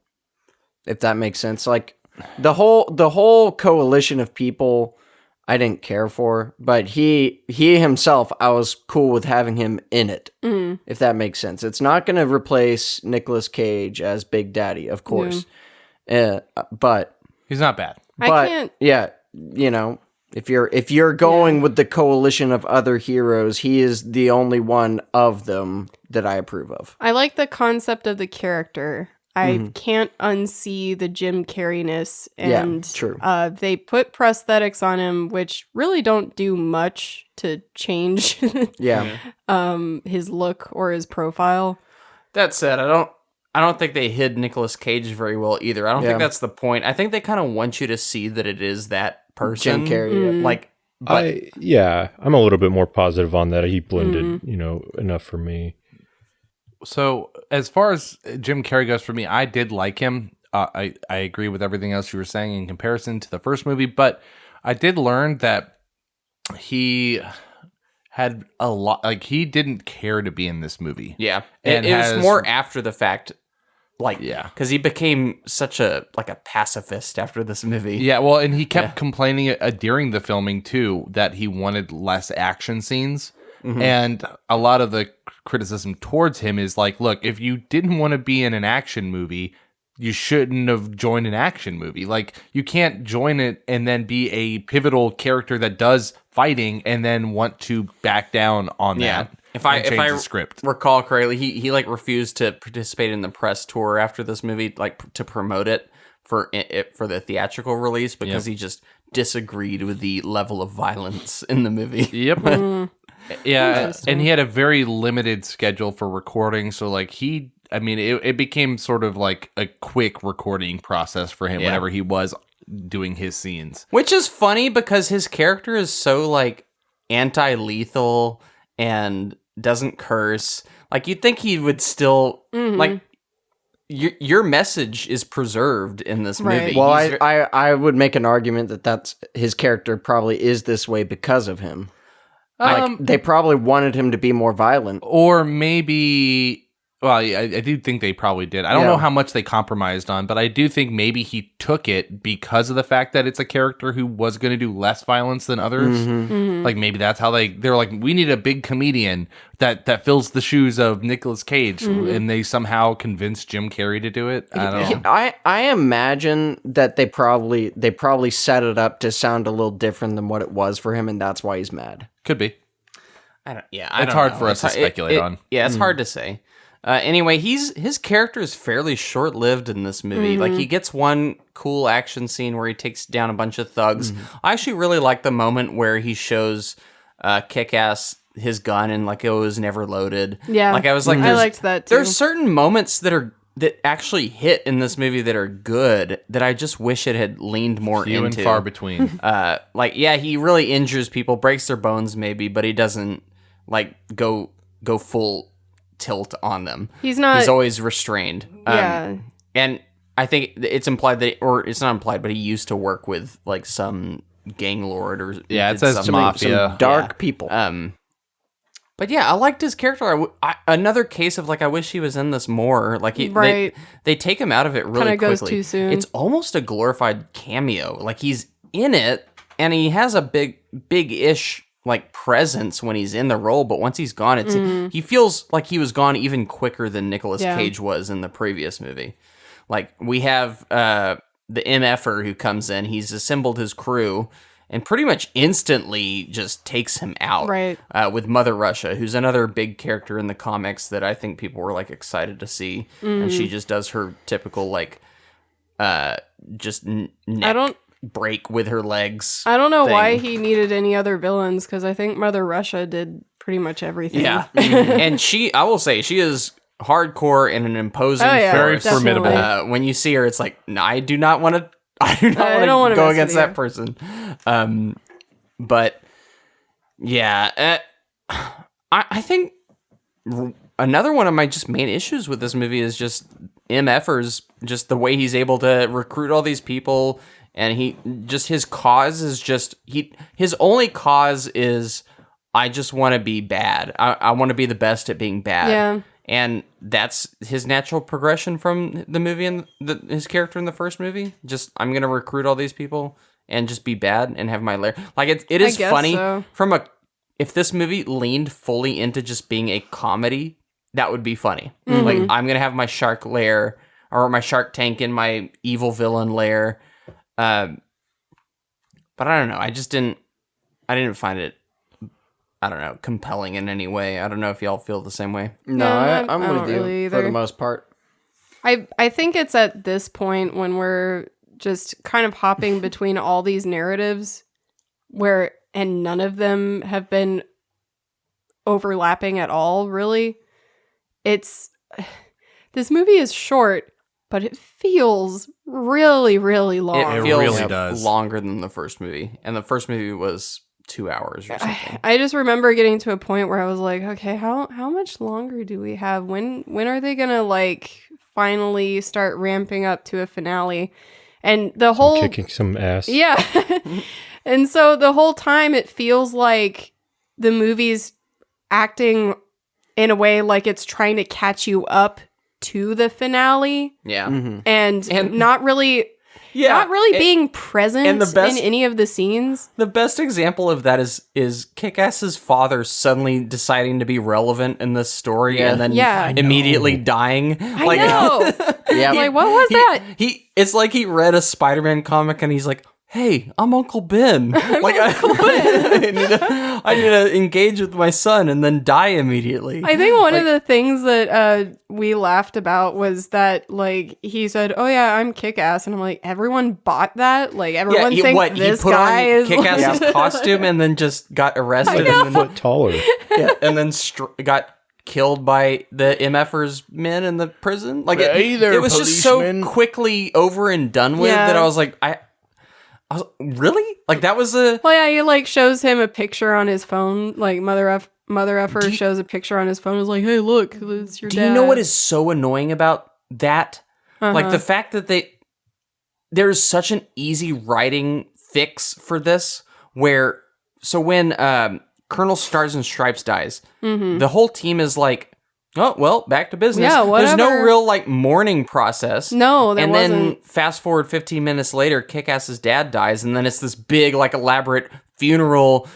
if that makes sense. Like the whole coalition of people I didn't care for, but he himself, I was cool with having him in it, if that makes sense. It's not going to replace Nicolas Cage as Big Daddy, of course. But
He's not bad.
but
can't-
yeah, if you're going with the coalition of other heroes, he is the only one of them that I approve of.
I like the concept of the character. I can't unsee the Jim Carrey-ness, and
true.
They put prosthetics on him, which really don't do much to change
Yeah.
his look or his profile.
That said, I don't think they hid Nicolas Cage very well either. I don't think that's the point. I think they kind of want you to see that it is that person.
Jim Carrey.
Like, but
I'm a little bit more positive on that. He blended, enough for me.
So as far as Jim Carrey goes for me, I did like him. I agree with everything else you were saying in comparison to the first movie, but I did learn that he had a lot, like he didn't care to be in this movie.
Yeah.
And
It was
has-
more after the fact. Like,
Yeah.
because he became such a pacifist after this movie.
Yeah, well, and he kept complaining during the filming too that he wanted less action scenes. And a lot of the criticism towards him is like, look, if you didn't want to be in an action movie, you shouldn't have joined an action movie. Like, you can't join it and then be a pivotal character that does fighting and then want to back down on
Yeah.
that.
If I
the script.
recall correctly, he like refused to participate in the press tour after this movie, like to promote it for the theatrical release because he just disagreed with the level of violence in the movie.
Yep. Yeah, and he had a very limited schedule for recording, so like it became sort of like a quick recording process for him whenever he was doing his scenes.
Which is funny because his character is so like anti-lethal and doesn't curse. Like, you'd think he would still like your message is preserved in this movie.
Well, I would make an argument that that's his character probably is this way because of him. Like, they probably wanted him to be more violent.
Or maybe, well, I do think they probably did. I don't know how much they compromised on, but I do think maybe he took it because of the fact that it's a character who was going to do less violence than others. Like, maybe that's how they're like, we need a big comedian that fills the shoes of Nicolas Cage, and they somehow convinced Jim Carrey to do it. I don't know.
I imagine that they probably set it up to sound a little different than what it was for him, and that's why he's mad.
Could be.
I don't
it's hard
know.
for us to speculate on.
Yeah, it's hard to say. Anyway, his character is fairly short-lived in this movie. Like, he gets one cool action scene where he takes down a bunch of thugs. I actually really like the moment where he shows Kick-Ass his gun and like it was never loaded.
Yeah,
like I was like,
I liked that too.
There's certain moments that actually hit in this movie that are good that I just wish it had leaned more
Few
into.
and far between.
Like, yeah, he really injures people, breaks their bones maybe, but he doesn't like go full tilt on them.
He's
always restrained.
Yeah.
And I think it's implied that, or it's not implied, but he used to work with like some gang lord or
it says
some
mafia,
some dark people.
But yeah, I liked his character. Another case of like, I wish he was in this more. Like they take him out of it really quickly.
Goes too soon.
It's almost a glorified cameo. Like he's in it and he has a big-ish like presence when he's in the role, but once he's gone, he feels like he was gone even quicker than Nicolas Cage was in the previous movie. Like we have the MFer who comes in, he's assembled his crew and pretty much instantly just takes him out.
Right.
With Mother Russia, who's another big character in the comics that I think people were like excited to see, and she just does her typical like just neck break with her legs.
I don't know why he needed any other villains, because I think Mother Russia did pretty much everything.
Yeah. And I will say, she is hardcore and an imposing
very
force.
formidable.
When you see her, it's like, no, I do not want to go against that person. But yeah, I think another one of my just main issues with this movie is just MFers, just the way he's able to recruit all these people. And his cause is just, his only cause is, I just want to be bad. I want to be the best at being bad.
Yeah.
And that's his natural progression from the movie and his character in the first movie. Just, I'm going to recruit all these people and just be bad and have my lair. Like, it is funny
so.
If this movie leaned fully into just being a comedy, that would be funny. Like, I'm going to have my shark lair or my shark tank in my evil villain lair. But I don't know. I didn't find it, I don't know, compelling in any way. I don't know if y'all feel the same way.
No, I'm with you
really
for the most part.
I think it's at this point when we're just kind of hopping between all these narratives and none of them have been overlapping at all, really. This movie is short, but it feels really, really long.
It feels
really does.
Longer than the first movie. And the first movie was 2 hours or something.
I just remember getting to a point where I was like, okay, how much longer do we have? When are they gonna like finally start ramping up to a finale? And the whole
kicking some ass.
Yeah. And so the whole time it feels like the movie's acting in a way like it's trying to catch you up to the finale.
Yeah.
And not really being present in any of the scenes.
The best example of that is Kick-Ass's father suddenly deciding to be relevant in this story and then immediately dying.
I know. Like, what was that?
It's like he read a Spider-Man comic and he's like, hey, I'm Uncle Ben. I need to engage with my son and then die immediately.
I think one of the things that we laughed about was that, like, he said, oh yeah, I'm Kick-Ass. And I'm like, everyone bought that? Like, everyone thinks this guy is
Kick-Ass's costume and then just got arrested.
A foot taller.
And then got killed by the MFers men in the prison. Like, it was just so quickly over and done with that I was like, I was, really? Like, that was a...
Well, yeah, he, like, shows him a picture on his phone. Like, Mother Effer shows a picture on his phone. Is like, hey, look, it's your dad.
Do you know what is so annoying about that? Like, the fact that there's such an easy writing fix for this, where... So when Colonel Stars and Stripes dies, the whole team is like, oh, well, back to business.
Yeah, whatever.
There's no real, like, mourning process.
No, there wasn't.
And then fast forward 15 minutes later, Kick-Ass's dad dies, and then it's this big, like, elaborate funeral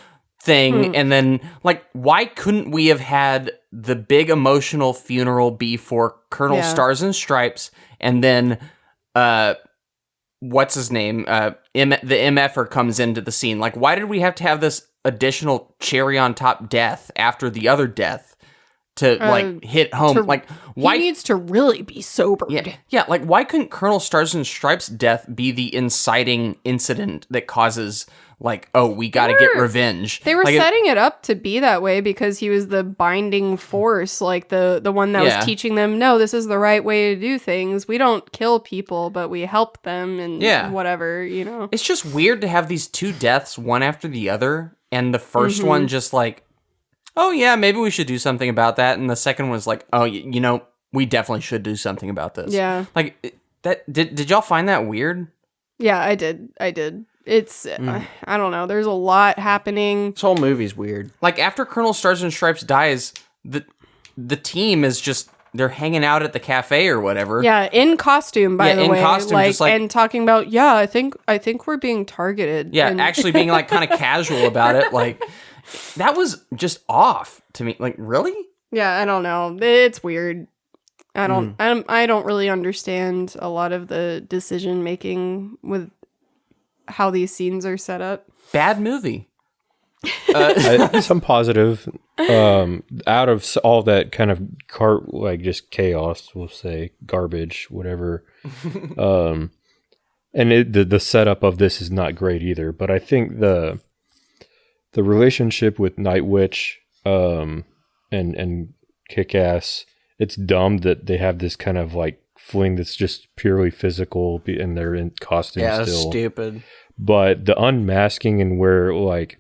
thing. And then, like, why couldn't we have had the big emotional funeral be for Colonel Stars and Stripes, and then, what's his name? The MFer comes into the scene. Like, why did we have to have this additional cherry on top death after the other death to like hit home. Like, why
he needs to really be sobered.
Yeah. Like, why couldn't Colonel Stars and Stripes' death be the inciting incident that causes, like, oh, we got to get revenge?
They were
like,
setting it up to be that way because he was the binding force, like the one that was teaching them, no, this is the right way to do things. We don't kill people, but we help them and whatever, you know.
It's just weird to have these two deaths, one after the other, and the first one just like, oh yeah, maybe we should do something about that, and the second one's like, oh, you know, we definitely should do something about this.
Yeah.
Like, that did y'all find that weird?
Yeah, I did. It's, I don't know. There's a lot happening.
This whole movie's weird.
Like, after Colonel Stars and Stripes dies, the team is just, they're hanging out at the cafe or whatever.
Yeah, in costume, by the way.
In costume,
like,
just like,
and talking about, I think we're being targeted.
Yeah,
and
actually being like kind of casual about it. Like, that was just off to me. Like, really?
Yeah, I don't know. It's weird. I don't really understand a lot of the decision making with how these scenes are set up.
Bad movie.
Some positive. Out of all that kind of like just chaos, we'll say garbage, whatever. And the setup of this is not great either. But I think the relationship with Night Witch and Kick-Ass, it's dumb that they have this kind of like fling that's just purely physical and they're in costume still.
Yeah, stupid.
But the unmasking and where like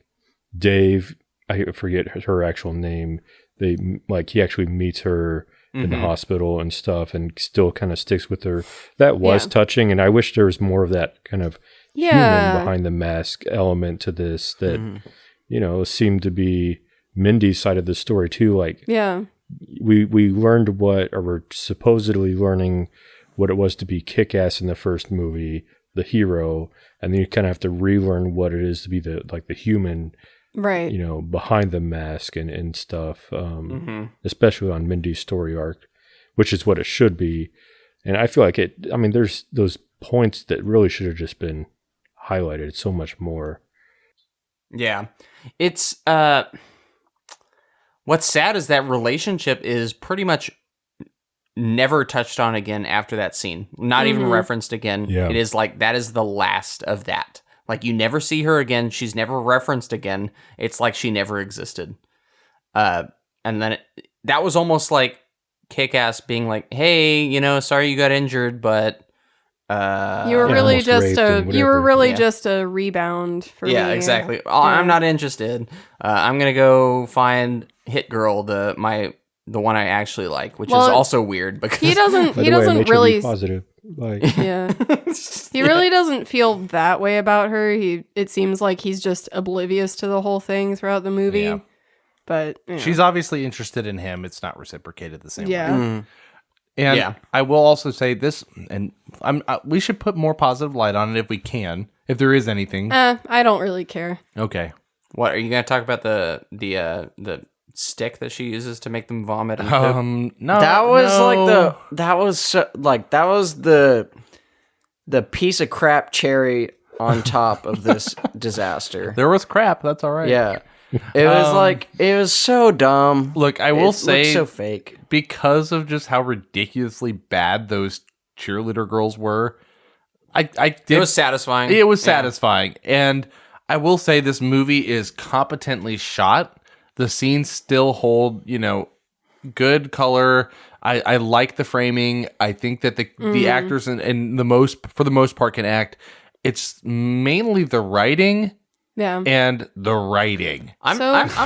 Dave, I forget her actual name, he actually meets her in the hospital and stuff and still kind of sticks with her. That was touching, and I wish there was more of that kind of human behind the mask element to this that you know, seemed to be Mindy's side of the story too. Like, we learned we're supposedly learning what it was to be Kick-Ass in the first movie, the hero, and then you kind of have to relearn what it is to be the human,
right?
You know, behind the mask and stuff. Especially on Mindy's story arc, which is what it should be. And I feel like it. I mean, there's those points that really should have just been highlighted so much more.
Yeah. It's what's sad is that relationship is pretty much never touched on again after that scene. Not even referenced again.
Yeah.
It is like that is the last of that. Like, you never see her again. She's never referenced again. It's like she never existed. And then that was almost like Kick-Ass being like, "Hey, you know, sorry you got injured, but
you were really just a rebound for me."
Yeah, exactly. Oh, I'm not interested. I'm gonna go find Hit Girl, the one I actually like, which is also weird because
he doesn't really
positive. Bye.
Yeah, he really doesn't feel that way about her. It seems like he's just oblivious to the whole thing throughout the movie. Yeah. But you know.
She's obviously interested in him. It's not reciprocated the same way.
And
I will also say this, and we should put more positive light on it if we can, if there is anything.
I don't really care.
Okay.
What are you going to talk about the stick that she uses to make them vomit? And
no,
that was the piece of crap cherry on top of this disaster.
There was crap. That's all right.
Yeah. It was so dumb.
Look, I will say,
so fake
because of just how ridiculously bad those cheerleader girls were. It
was satisfying.
It was satisfying, and I will say this movie is competently shot. The scenes still hold, you know, good color. I like the framing. I think that the actors and for the most part can act. It's mainly the writing.
Yeah.
And the writing.
I'm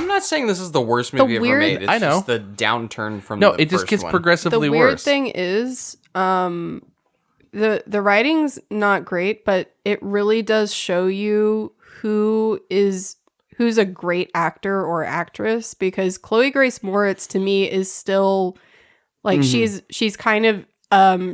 not saying this is the worst movie ever made. It's just the downturn from the
it just gets progressively worse.
The weird thing is, the writing's not great, but it really does show you who's a great actor or actress, because Chloe Grace Moretz to me is still like she's kind of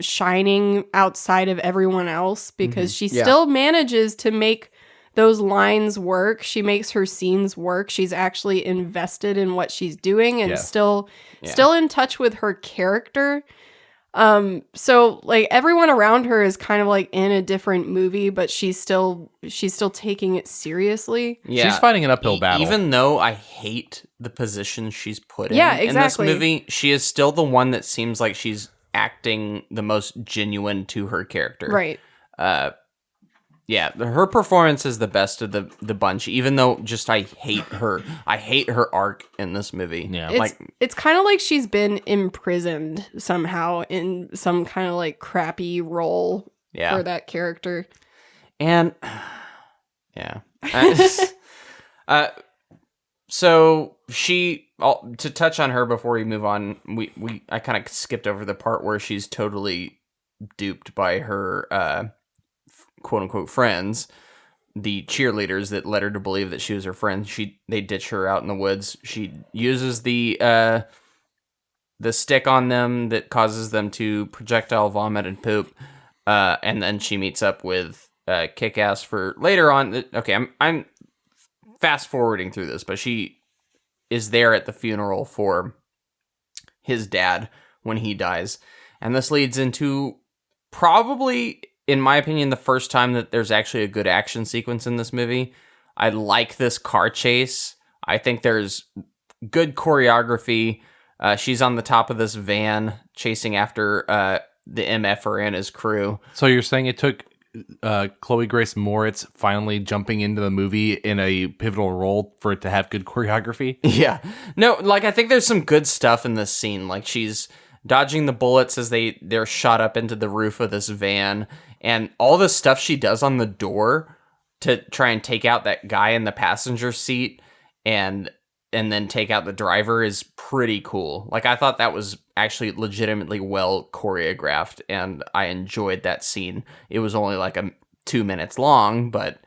shining outside of everyone else because she still manages to make those lines work. She makes her scenes work. She's actually invested in what she's doing and still in touch with her character. So like everyone around her is kind of like in a different movie, but she's still taking it seriously.
Yeah.
She's fighting an uphill battle.
Even though I hate the position she's put in
exactly.
in this movie, she is still the one that seems like she's acting the most genuine to her character.
Right.
Yeah, her performance is the best of the bunch, even though just I hate her. I hate her arc in this movie.
Yeah.
It's kind of like she's been imprisoned somehow in some kind of like crappy role for that character.
And yeah. So to touch on her before we move on, I kind of skipped over the part where she's totally duped by her quote unquote friends, the cheerleaders that led her to believe that she was her friend. They ditch her out in the woods. She uses the stick on them that causes them to projectile vomit and poop, and then she meets up with Kick-Ass for later on. Okay, I'm fast forwarding through this, but she is there at the funeral for his dad when he dies, and this leads into probably, in my opinion, the first time that there's actually a good action sequence in this movie. I like this car chase. I think there's good choreography. She's on the top of this van chasing after the MFer and his crew.
So you're saying it took Chloe Grace Moritz finally jumping into the movie in a pivotal role for it to have good choreography?
Yeah. No, like, I think there's some good stuff in this scene. Like, she's dodging the bullets as they're shot up into the roof of this van. And all the stuff she does on the door to try and take out that guy in the passenger seat and then take out the driver is pretty cool. Like, I thought that was actually legitimately well choreographed, and I enjoyed that scene. It was only like 2 minutes long, but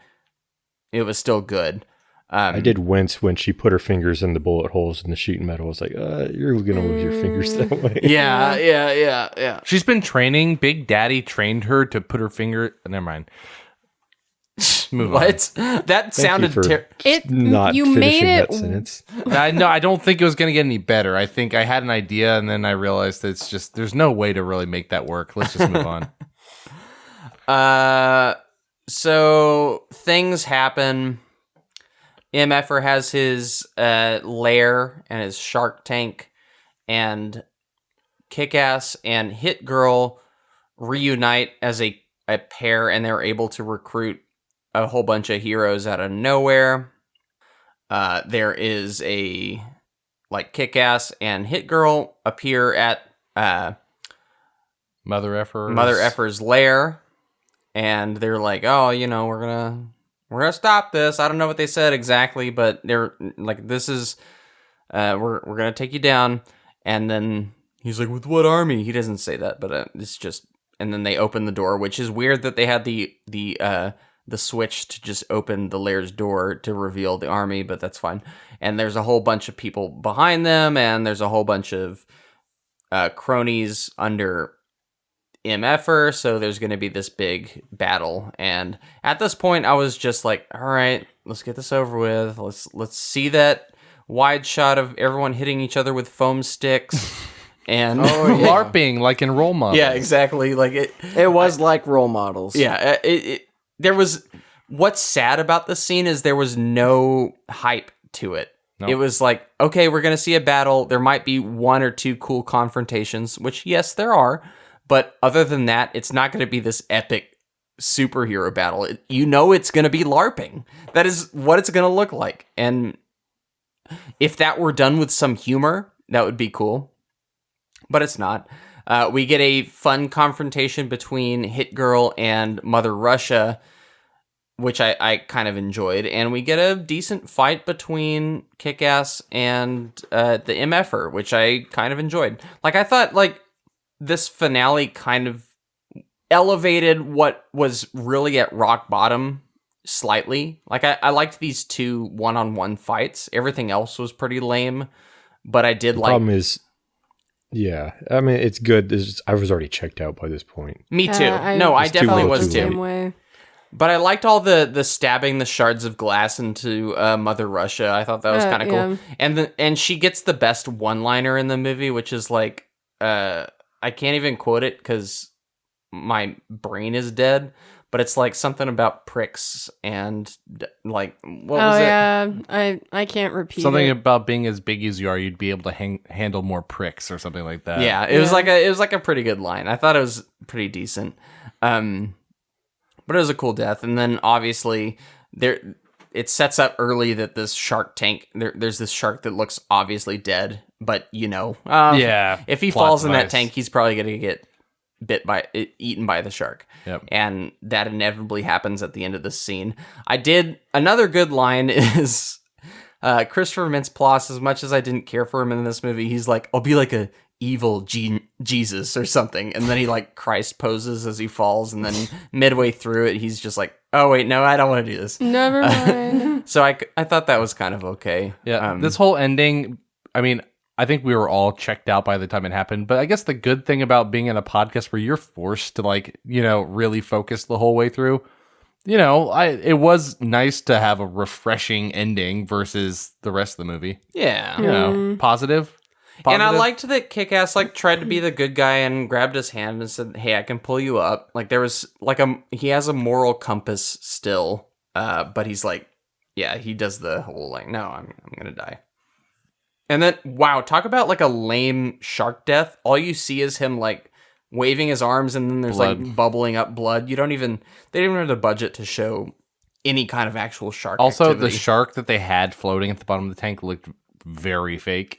it was still good.
I did wince when she put her fingers in the bullet holes in the sheet metal. I was like, you're going to lose your fingers that way.
Yeah.
She's been training. Big Daddy trained her to put her finger... Never mind. Move
what? On. That sounded
not
you
finishing
made it,
that sentence.
I don't think it was going to get any better. I think I had an idea, and then I realized that it's just... There's no way to really make that work. Let's just move on.
So things happen... MFer has his lair and his shark tank, and Kick-Ass and Hit Girl reunite as a pair, and they're able to recruit a whole bunch of heroes out of nowhere. There is Kick-Ass and Hit Girl appear at
Mother
Effer's lair, and they're like, oh, we're gonna stop this. I don't know what they said exactly, but they're like, this is, we're gonna take you down. And then he's like, with what army? He doesn't say that, but it's just, and then they open the door, which is weird that they had the switch to just open the lair's door to reveal the army, but that's fine. And there's a whole bunch of people behind them, and there's a whole bunch of cronies under MFer, so there's going to be this big battle. And at this point, I was just like, all right, let's get this over with. Let's see that wide shot of everyone hitting each other with foam sticks and
LARPing like in Role Models.
Yeah, exactly. Like
it was like Role Models.
Yeah, there was, what's sad about this scene is there was no hype to it. Nope. It was like, okay, we're going to see a battle. There might be one or two cool confrontations, which yes, there are. But other than that, it's not going to be this epic superhero battle. It's going to be LARPing. That is what it's going to look like. And if that were done with some humor, that would be cool. But it's not. We get a fun confrontation between Hit Girl and Mother Russia, which I kind of enjoyed. And we get a decent fight between Kick-Ass and the MFer, which I kind of enjoyed. Like, I thought, this finale kind of elevated what was really at rock bottom slightly. Like, I liked these two one-on-one fights. Everything else was pretty lame, but I did like...
The problem is, yeah, I mean, it's good. I was already checked out by this point.
Me too. I definitely was too. But I liked all the stabbing the shards of glass into Mother Russia. I thought that was kind of cool. And she gets the best one-liner in the movie, which is like... I can't even quote it because my brain is dead. But it's like something about pricks and like what was it?
Oh yeah, I can't repeat
Something
it.
about being as big as you are, you'd be able to handle more pricks or something like that.
Yeah, it was like a pretty good line. I thought it was pretty decent. But it was a cool death. And then obviously it sets up early that this shark tank there's this shark that looks obviously dead, but if he falls in that tank, he's probably gonna get eaten by the shark.
Yep.
And that inevitably happens at the end of the scene. Another good line is Christopher Mintz-Plasse, as much as I didn't care for him in this movie, he's like, I'll be like a evil Jesus or something. And then he like Christ poses as he falls. And then midway through it, he's just like, oh wait, no, I don't want to do this.
Never mind.
So I thought that was kind of okay.
Yeah. This whole ending, I mean, I think we were all checked out by the time it happened, but I guess the good thing about being in a podcast where you're forced to really focus the whole way through, it was nice to have a refreshing ending versus the rest of the movie.
Yeah.
Positive.
And I liked that Kick-Ass tried to be the good guy and grabbed his hand and said, hey, I can pull you up. Like there was he has a moral compass still, but he's like, yeah, he does the whole no, I'm going to die. And then, wow, talk about like a lame shark death. All you see is him like waving his arms and then there's
blood.
Like bubbling up blood. They don't even have the budget to show any kind of actual shark
Also,
activity.
the shark that they had floating at the bottom of the tank looked very fake.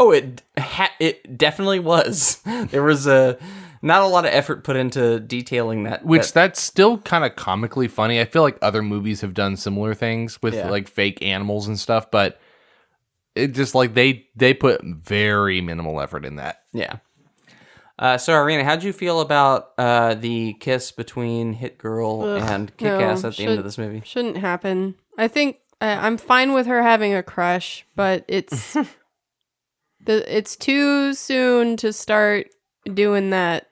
Oh, it definitely was. There was not a lot of effort put into detailing that.
That's still kind of comically funny. I feel like other movies have done similar things with like fake animals and stuff, but it just like they put very minimal effort in that.
Yeah. So Irina, how'd you feel about the kiss between Hit Girl and Kick-Ass at the end of this movie?
Shouldn't happen. I think I'm fine with her having a crush, but it's it's too soon to start doing that.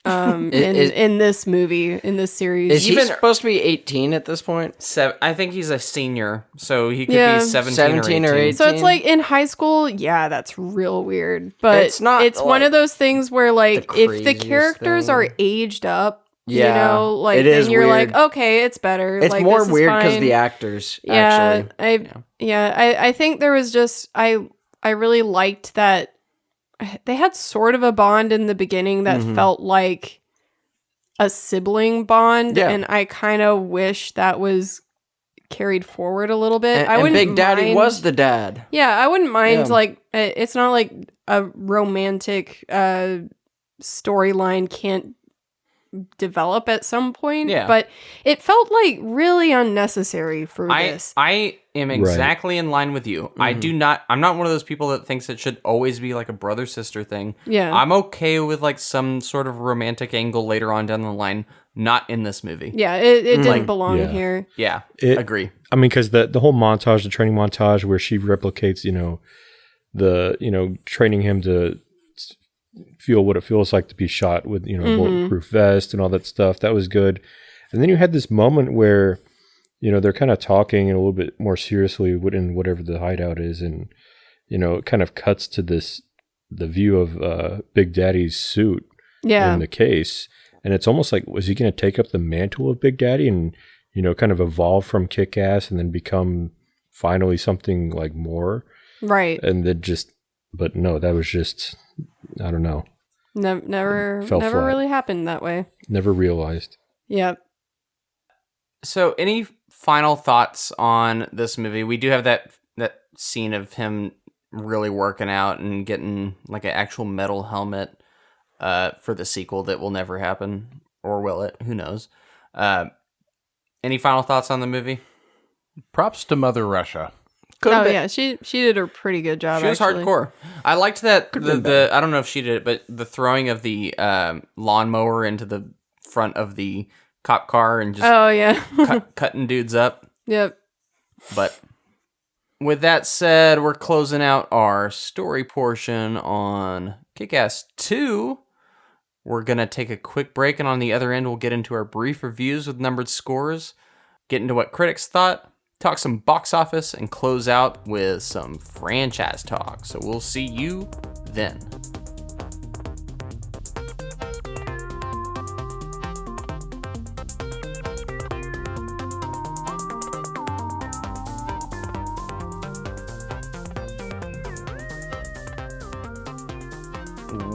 In this movie, in this series,
is he supposed to be 18 at this point?
I think he's a senior, so he could be 17 or 18.
So it's like in high school, yeah, that's real weird. But
it's not.
It's one of those things where, like, if the characters are aged up, then you're
weird.
like, okay, it's better.
It's
like,
more
this is
weird because
fine.
the actors.
Yeah,
actually.
I think there was just I really liked that. They had sort of a bond in the beginning that felt like a sibling bond, and I kind of wish that was carried forward a little bit.
And Big Daddy was the dad.
Yeah, I wouldn't mind, like, it's not like a romantic storyline can't develop at some point, but it felt like really unnecessary for this.
I am exactly in line with you. I'm not one of those people that thinks it should always be like a brother-sister thing.
Yeah.
I'm okay with like some sort of romantic angle later on down the line, not in this movie.
Yeah, it didn't belong here.
Yeah, agree.
I mean, because the whole montage, the training montage where she replicates, training him to feel what it feels like to be shot with, bulletproof vest and all that stuff. That was good. And then you had this moment where, they're kind of talking a little bit more seriously in whatever the hideout is. And, it kind of cuts to the view of Big Daddy's suit in the case. And it's almost like, was he going to take up the mantle of Big Daddy and, kind of evolve from Kick-Ass and then become finally something like more?
Right.
And then but no, that was just, I don't know.
Never
flat.
really happened that way.
Never realized.
Yep.
So any final thoughts on this movie? We do have that scene of him really working out and getting like an actual metal helmet for the sequel that will never happen, or will it? Who knows? Any final thoughts on the movie?
Props to Mother Russia.
Yeah, she did a pretty good job.
She was hardcore. I liked that the I don't know if she did it, but the throwing of the lawnmower into the front of the cop car and just cutting dudes up.
Yep.
But with that said, we're closing out our story portion on Kick-Ass 2. We're going to take a quick break, and on the other end, we'll get into our brief reviews with numbered scores, get into what critics thought, talk some box office, and close out with some franchise talk. So we'll see you then.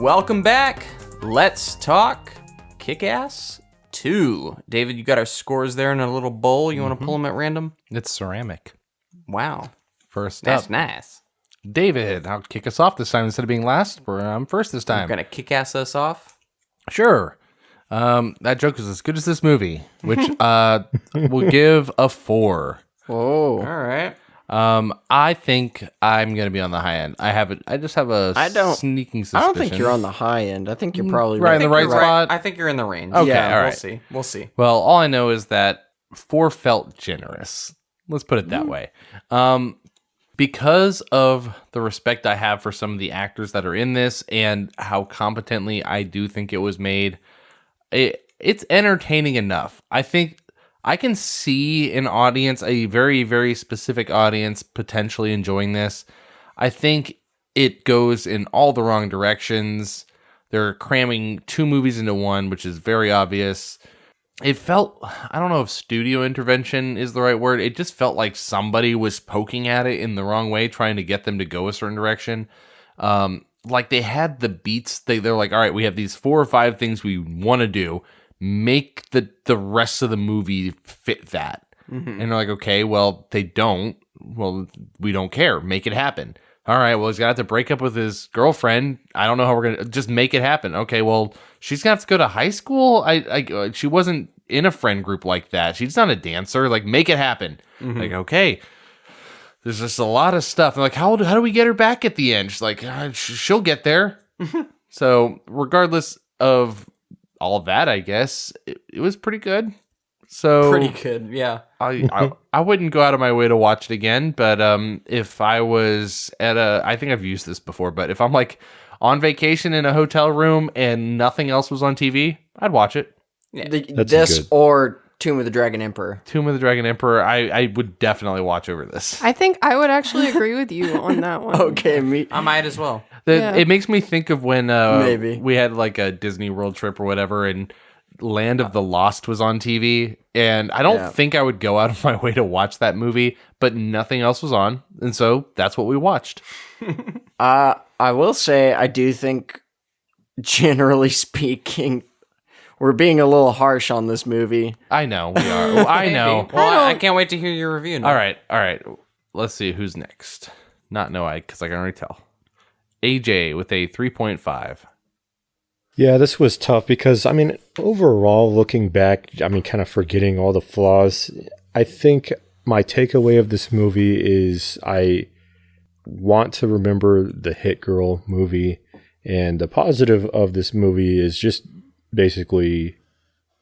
Welcome back. Let's talk Kick-Ass 2. David, you got our scores there in a little bowl. You want to pull them at random?
It's ceramic.
Wow.
First
That's
up.
nice.
David, I'll kick us off this time instead of being last. I'm first this time.
You're going to kick-ass us off?
Sure. That joke is as good as this movie, which we'll give a 4.
Oh.
All right.
I think I'm going to be on the high end. I just have a sneaking suspicion.
I don't think you're on the high end. I think you're probably
right in the right spot.
I think you're in the range.
Okay,
yeah,
all right.
We'll see.
Well, all I know is that 4 felt generous. Let's put it that way. Because of the respect I have for some of the actors that are in this and how competently I do think it was made, it's entertaining enough. I think I can see an audience, a very, very specific audience, potentially enjoying this. I think it goes in all the wrong directions. They're cramming 2 movies into one, which is very obvious. It felt, I don't know if studio intervention is the right word. It just felt like somebody was poking at it in the wrong way, trying to get them to go a certain direction. Like they had the beats. They're like, all right, we have these 4 or 5 things we want to do. Make the rest of the movie fit that. Mm-hmm. And they're like, okay, well, they don't. Well, we don't care. Make it happen. All right, well, he's going to have to break up with his girlfriend. I don't know how we're going to just make it happen. Okay, well, she's going to have to go to high school. She wasn't in a friend group like that. She's not a dancer. Like, make it happen. Mm-hmm. Like, okay. There's just a lot of stuff. And like, how do we get her back at the end? She's like, she'll get there. So regardless of all of that, I guess, it was pretty good. So
pretty good, yeah.
I wouldn't go out of my way to watch it again, but if I was at I think I've used this before, but if I'm like on vacation in a hotel room and nothing else was on TV, I'd watch it.
Yeah.
This or Tomb of the Dragon Emperor.
Tomb of the Dragon Emperor, I would definitely watch over this.
I think I would actually agree with you on that one.
Okay,
I might as well.
It makes me think of when
maybe
we had like a Disney World trip or whatever, and Land of the Lost was on TV, and I don't think I would go out of my way to watch that movie, but nothing else was on, and so that's what we watched.
I will say, I do think, generally speaking, we're being a little harsh on this movie.
I know, we are. Well, I know.
Well, I can't wait to hear your review now.
All right. Let's see who's next. Not Noah, because I can already tell. AJ with a 3.5.
Yeah, this was tough because, I mean, overall, looking back, I mean, kind of forgetting all the flaws, I think my takeaway of this movie is I want to remember the Hit Girl movie, and the positive of this movie is just basically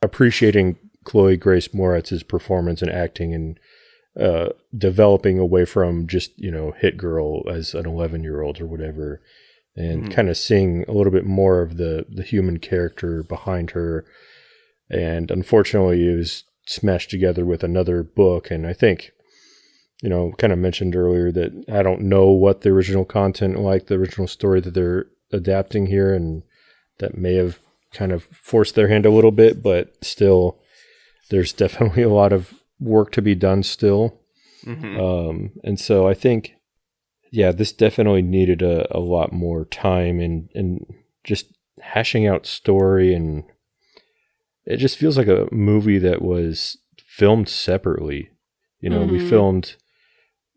appreciating Chloe Grace Moretz's performance and acting and developing away from just, Hit Girl as an 11-year-old or whatever. And kind of seeing a little bit more of the human character behind her. And unfortunately, it was smashed together with another book. And I think, kind of mentioned earlier that I don't know what the original content, like the original story that they're adapting here, and that may have kind of forced their hand a little bit, but still, there's definitely a lot of work to be done still. Mm-hmm. And so I think, yeah, this definitely needed a lot more time and just hashing out story, and it just feels like a movie that was filmed separately. We filmed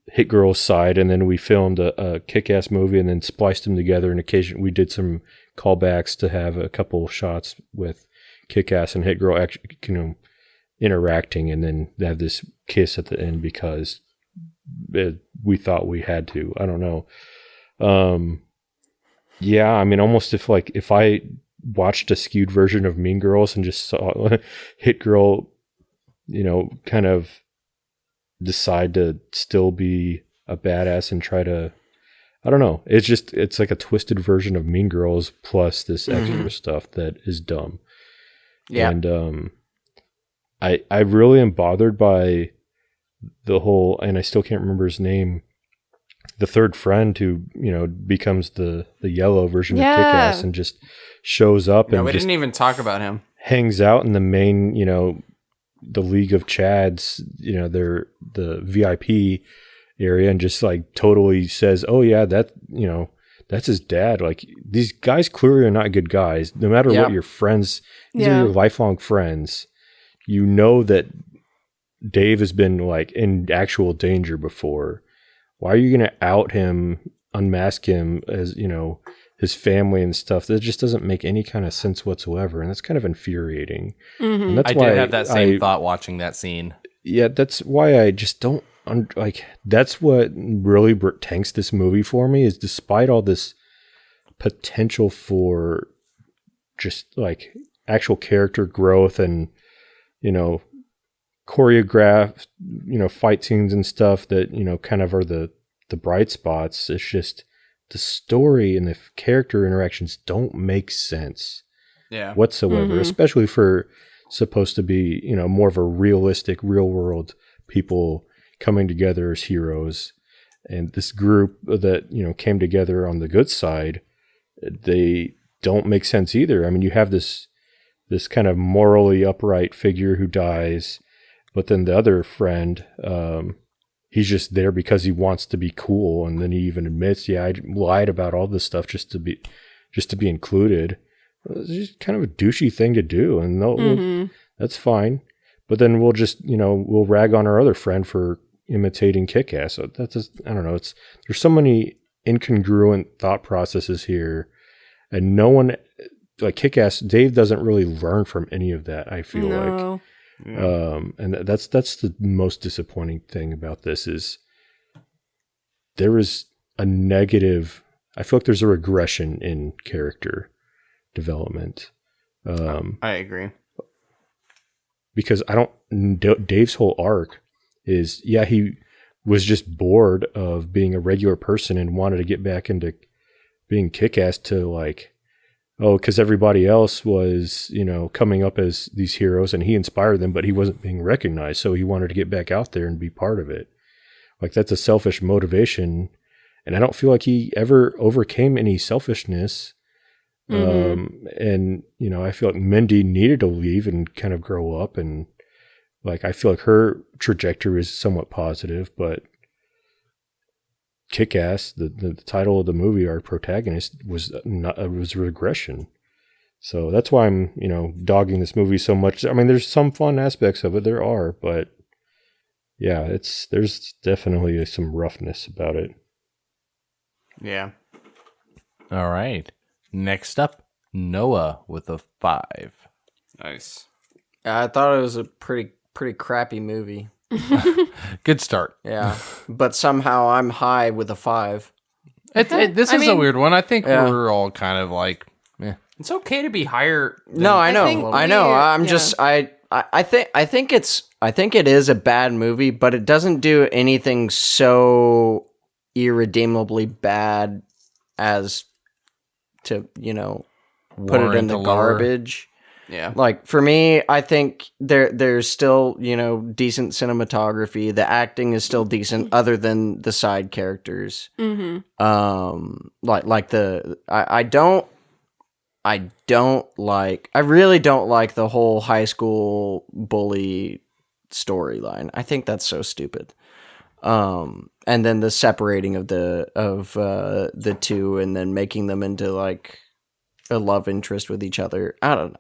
Hit Girl's side, and then we filmed a Kick-Ass movie, and then spliced them together. And occasionally we did some callbacks to have a couple shots with Kick-Ass and Hit Girl actually, interacting, and then they have this kiss at the end because we thought we had to. I don't know. Yeah, I mean, almost if I watched a skewed version of Mean Girls and just saw Hit Girl, kind of decide to still be a badass and try to, I don't know. It's like a twisted version of Mean Girls plus this extra stuff that is dumb. Yeah. And I really am bothered by the whole, and I still can't remember his name, the third friend who, becomes the yellow version of Kick-Ass and just shows up and
we didn't even talk about him.
Hangs out in the main, the League of Chads, they're the VIP area, and just like totally says, oh yeah, that, that's his dad. Like, these guys clearly are not good guys. No matter what your friends, these are your lifelong friends. You know that Dave has been like in actual danger before. Why are you going to out him, unmask him as, you know, his family and stuff? That just doesn't make any kind of sense whatsoever. And that's kind of infuriating. And that's
I
why
did have that same thought watching that scene.
Yeah, that's why I just don't like. That's what really tanks this movie for me, is despite all this potential for just like actual character growth and, you know, choreographed, you know, fight scenes and stuff that, you know, kind of are the bright spots. It's just the story and the character interactions don't make sense whatsoever, especially for supposed to be, you know, more of a realistic, real world people coming together as heroes. And this group that, you know, came together on the good side, they don't make sense either. I mean, you have this kind of morally upright figure who dies, but then the other friend, he's just there because he wants to be cool, and then he even admits, I lied about all this stuff just to be included. It's just kind of a douchey thing to do, and that's fine. But then we'll just, you know, we'll rag on our other friend for imitating Kick-Ass. So that's just, I don't know. There's so many incongruent thought processes here, and no one, like Kick-Ass, Dave doesn't really learn from any of that, I feel like. And that's the most disappointing thing about this, is there is a negative, I feel like there's a regression in character development.
I agree.
Because Dave's whole arc is, he was just bored of being a regular person and wanted to get back into being Kick-Ass, to like, because everybody else was, you know, coming up as these heroes and he inspired them, but he wasn't being recognized. So he wanted to get back out there and be part of it. Like, that's a selfish motivation. And I don't feel like he ever overcame any selfishness. And, you know, I feel like Mindy needed to leave and kind of grow up. And like, I feel like her trajectory is somewhat positive, but Kick-Ass, the title of the movie, our protagonist, was regression. So that's why I'm, you know, dogging this movie so much. I mean, there's some fun aspects of it. There are, but yeah, there's definitely some roughness about it.
Yeah.
All right. Next up, Noah with a 5.
Nice.
I thought it was a pretty crappy movie.
Good start.
Yeah, but somehow I'm high with a 5.
This is a weird one. I think we're all kind of like,
It's okay to be higher.
No, I know. I'm just I think it is a bad movie, but it doesn't do anything so irredeemably bad as to, you know, put it in the garbage.
Yeah.
Like, for me, I think there's still, you know, decent cinematography. The acting is still decent, other than the side characters. I really don't like the whole high school bully storyline. I think that's so stupid. And then the separating of the two, and then making them into like a love interest with each other. I don't know.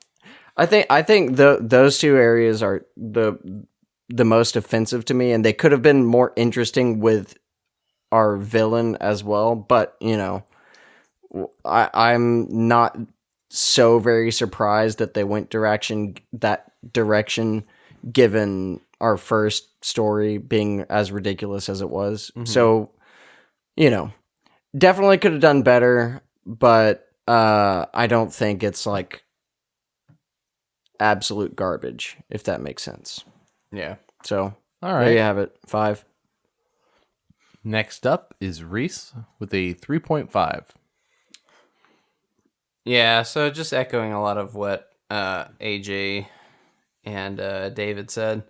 I think those two areas are the most offensive to me, and they could have been more interesting with our villain as well. But, you know, I'm not so very surprised that they went that direction, given our first story being as ridiculous as it was. So, you know, definitely could have done better, but I don't think it's like absolute garbage, if that makes sense.
Yeah.
So,
all right.
There you have it. 5.
Next up is Reese with a 3.5.
Yeah, so just echoing a lot of what AJ and David said.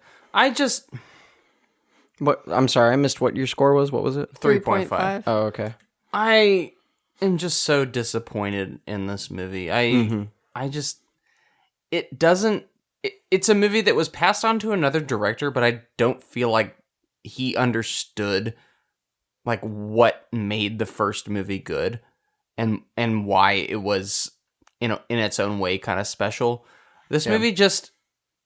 What? I'm sorry, I missed what your score was. What was it?
3.5.
Oh, okay.
I am just so disappointed in this movie. It's a movie that was passed on to another director, but I don't feel like he understood like what made the first movie good. and why it was, you know, in its own way kind of special. This movie just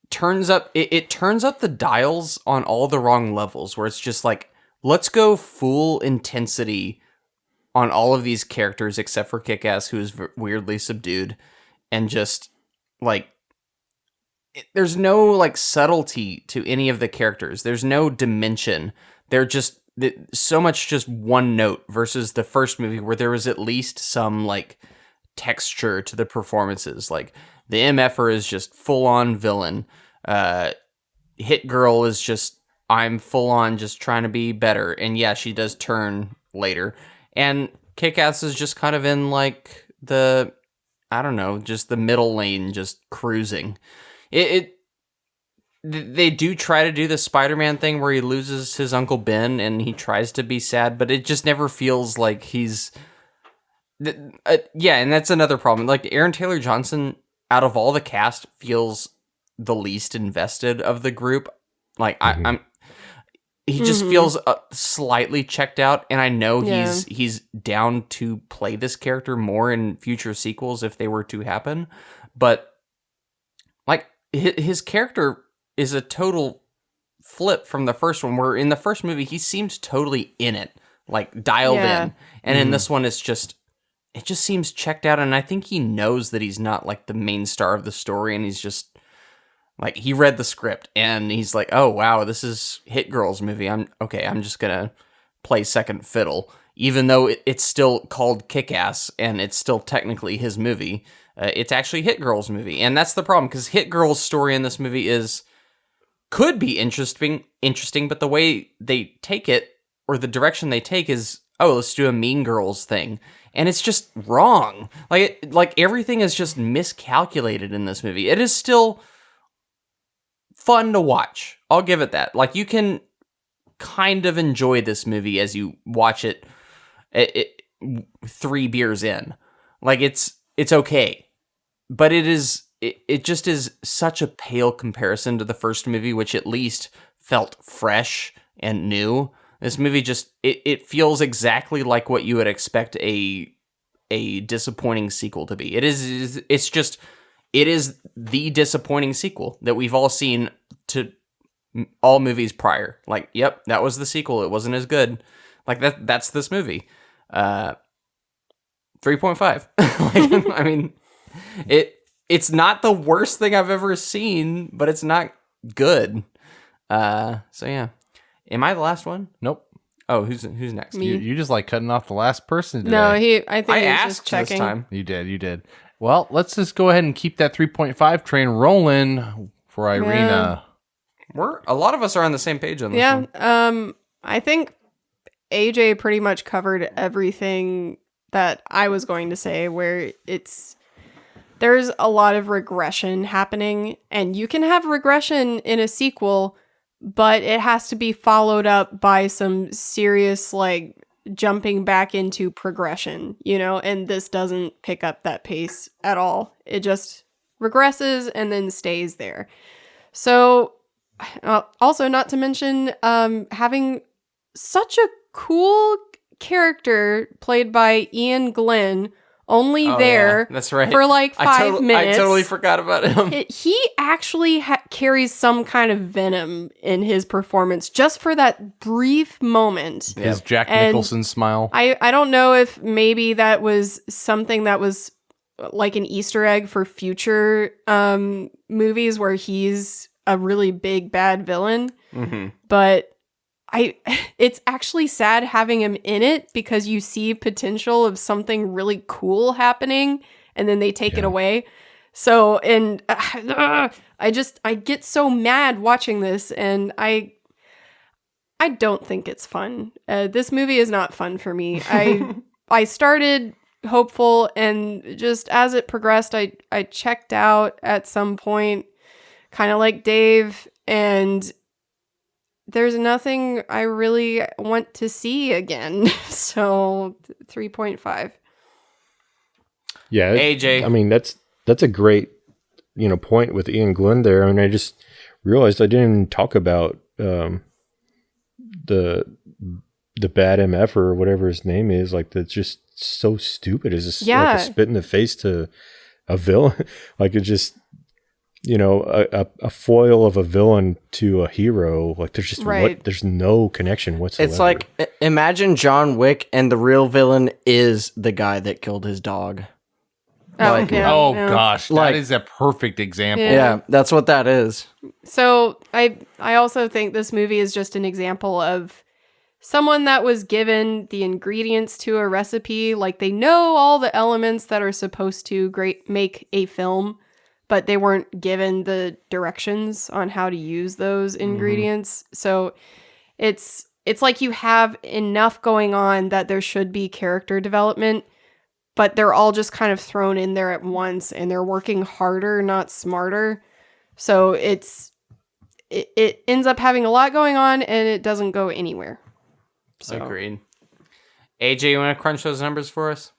turns up it turns up the dials on all the wrong levels, where it's just like, let's go full intensity on all of these characters except for Kick-Ass, who is weirdly subdued, and just like there's no like subtlety to any of the characters. There's no dimension. They're just so much just one note versus the first movie where there was at least some like texture to the performances. Like the MFer is just full on villain. Hit Girl is just, I'm full on just trying to be better. And yeah, she does turn later. And Kick-Ass is just kind of in like the, I don't know, just the middle lane, just cruising. They do try to do the Spider-Man thing where he loses his Uncle Ben and he tries to be sad, but it just never feels like he's... yeah, and that's another problem. Like, Aaron Taylor Johnson, out of all the cast, feels the least invested of the group. Like, he just feels slightly checked out, and I know he's down to play this character more in future sequels if they were to happen, but like his character is a total flip from the first one, where in the first movie he seems totally in it, like dialed in, and in this one it just seems checked out, and I think he knows that he's not like the main star of the story, and he's just like, he read the script and he's like, oh wow, this is Hit Girl's movie. I'm just gonna play second fiddle, even though it's still called Kick-Ass and it's still technically his movie. It's actually Hit Girl's movie, and that's the problem, because Hit Girl's story in this movie could be interesting, but the way they take it, or the direction they take, is, oh, let's do a Mean Girls thing, and it's just wrong. Like everything is just miscalculated in this movie. It is still fun to watch. I'll give it that. Like, you can kind of enjoy this movie as you watch it 3 beers in. Like, it's okay. But it just is such a pale comparison to the first movie, which at least felt fresh and new. This movie just, it feels exactly like what you would expect a disappointing sequel to be. It is the disappointing sequel that we've all seen to all movies prior. Like, yep, that was the sequel. It wasn't as good. Like, that's this movie. 3.5. Like, I mean, it's not the worst thing I've ever seen, but it's not good. So yeah. Am I the last one?
Nope.
Oh, who's next?
You just like cutting off the last person today.
No, I think
I
he was
asked
just checking.
this time.
You did. Well, let's just go ahead and keep that 3.5 train rolling for Irina.
A lot of us are on the same page on this one.
Yeah. I think AJ pretty much covered everything that I was going to say, where there's a lot of regression happening, and you can have regression in a sequel, but it has to be followed up by some serious, like, jumping back into progression, and this doesn't pick up that pace at all. It just regresses and then stays there. So, also, not to mention having such a cool character played by Ian Glenn, that's right, for like 5 minutes.
I totally forgot about him.
He actually carries some kind of venom in his performance just for that brief moment.
His Jack Nicholson smile.
I don't know if maybe that was something that was like an Easter egg for future movies where he's a really big bad villain.
Mm-hmm.
But it's actually sad having him in it, because you see potential of something really cool happening and then they take it away. So, and I get so mad watching this, and I don't think it's fun. This movie is not fun for me. I started hopeful, and just as it progressed, I checked out at some point, kind of like Dave, and there's nothing I really want to see again. So 3.5.
Yeah.
AJ.
I mean, that's a great, point with Ian Glenn there. I mean, I just realized I didn't even talk about the bad MF or whatever his name is. Like, that's just so stupid. It's just like a spit in the face to a villain. Like it's just, a foil of a villain to a hero. Like there's just there's no connection whatsoever.
It's like, imagine John Wick and the real villain is the guy that killed his dog.
Gosh, that is a perfect example.
Yeah, that's what that is.
So I also think this movie is just an example of someone that was given the ingredients to a recipe. Like they know all the elements that are supposed to make a film, but they weren't given the directions on how to use those ingredients. So it's like you have enough going on that there should be character development, but they're all just kind of thrown in there at once and they're working harder, not smarter. So it ends up having a lot going on and it doesn't go anywhere. So.
Agreed. AJ, you want to crunch those numbers for us?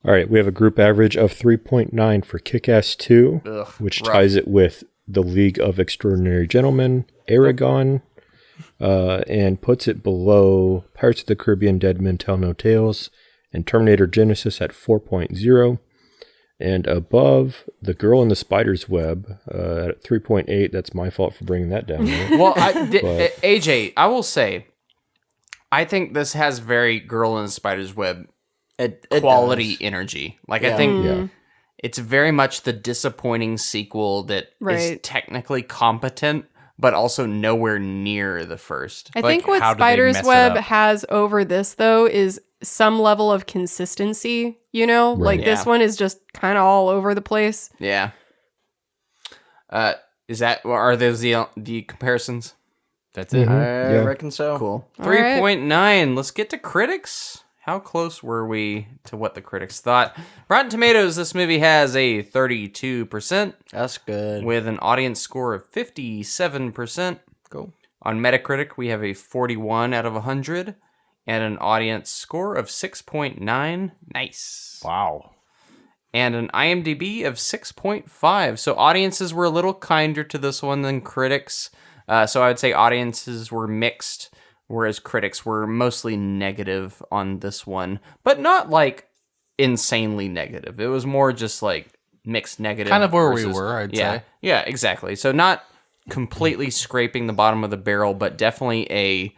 All right, we have a group average of 3.9 for Kick-Ass 2, which ties it with The League of Extraordinary Gentlemen, Aragon, and puts it below Pirates of the Caribbean, Dead Men Tell No Tales, and Terminator Genesis at 4.0, and above The Girl in the Spider's Web at 3.8. That's my fault for bringing that down there.
Well, AJ, I will say, I think this has very Girl in the Spider's Web quality energy. Like, I think it's very much the disappointing sequel that is technically competent, but also nowhere near the first.
I think what Spider's Web has over this, though, is some level of consistency, Like this one is just kind of all over the place.
Yeah. Are those the comparisons?
That's it.
I reckon so.
Cool. 3.9. Let's get to critics. How close were we to what the critics thought? Rotten Tomatoes, this movie has a 32%.
That's good.
With an audience score of 57%.
Cool.
On Metacritic, we have a 41 out of 100. And an audience score of 6.9. Nice.
Wow.
And an IMDb of 6.5. So audiences were a little kinder to this one than critics. So I would say audiences were mixed, whereas critics were mostly negative on this one. But not like insanely negative. It was more just like mixed negative.
Kind of where we were, I'd say.
Yeah, exactly. So not completely scraping the bottom of the barrel, but definitely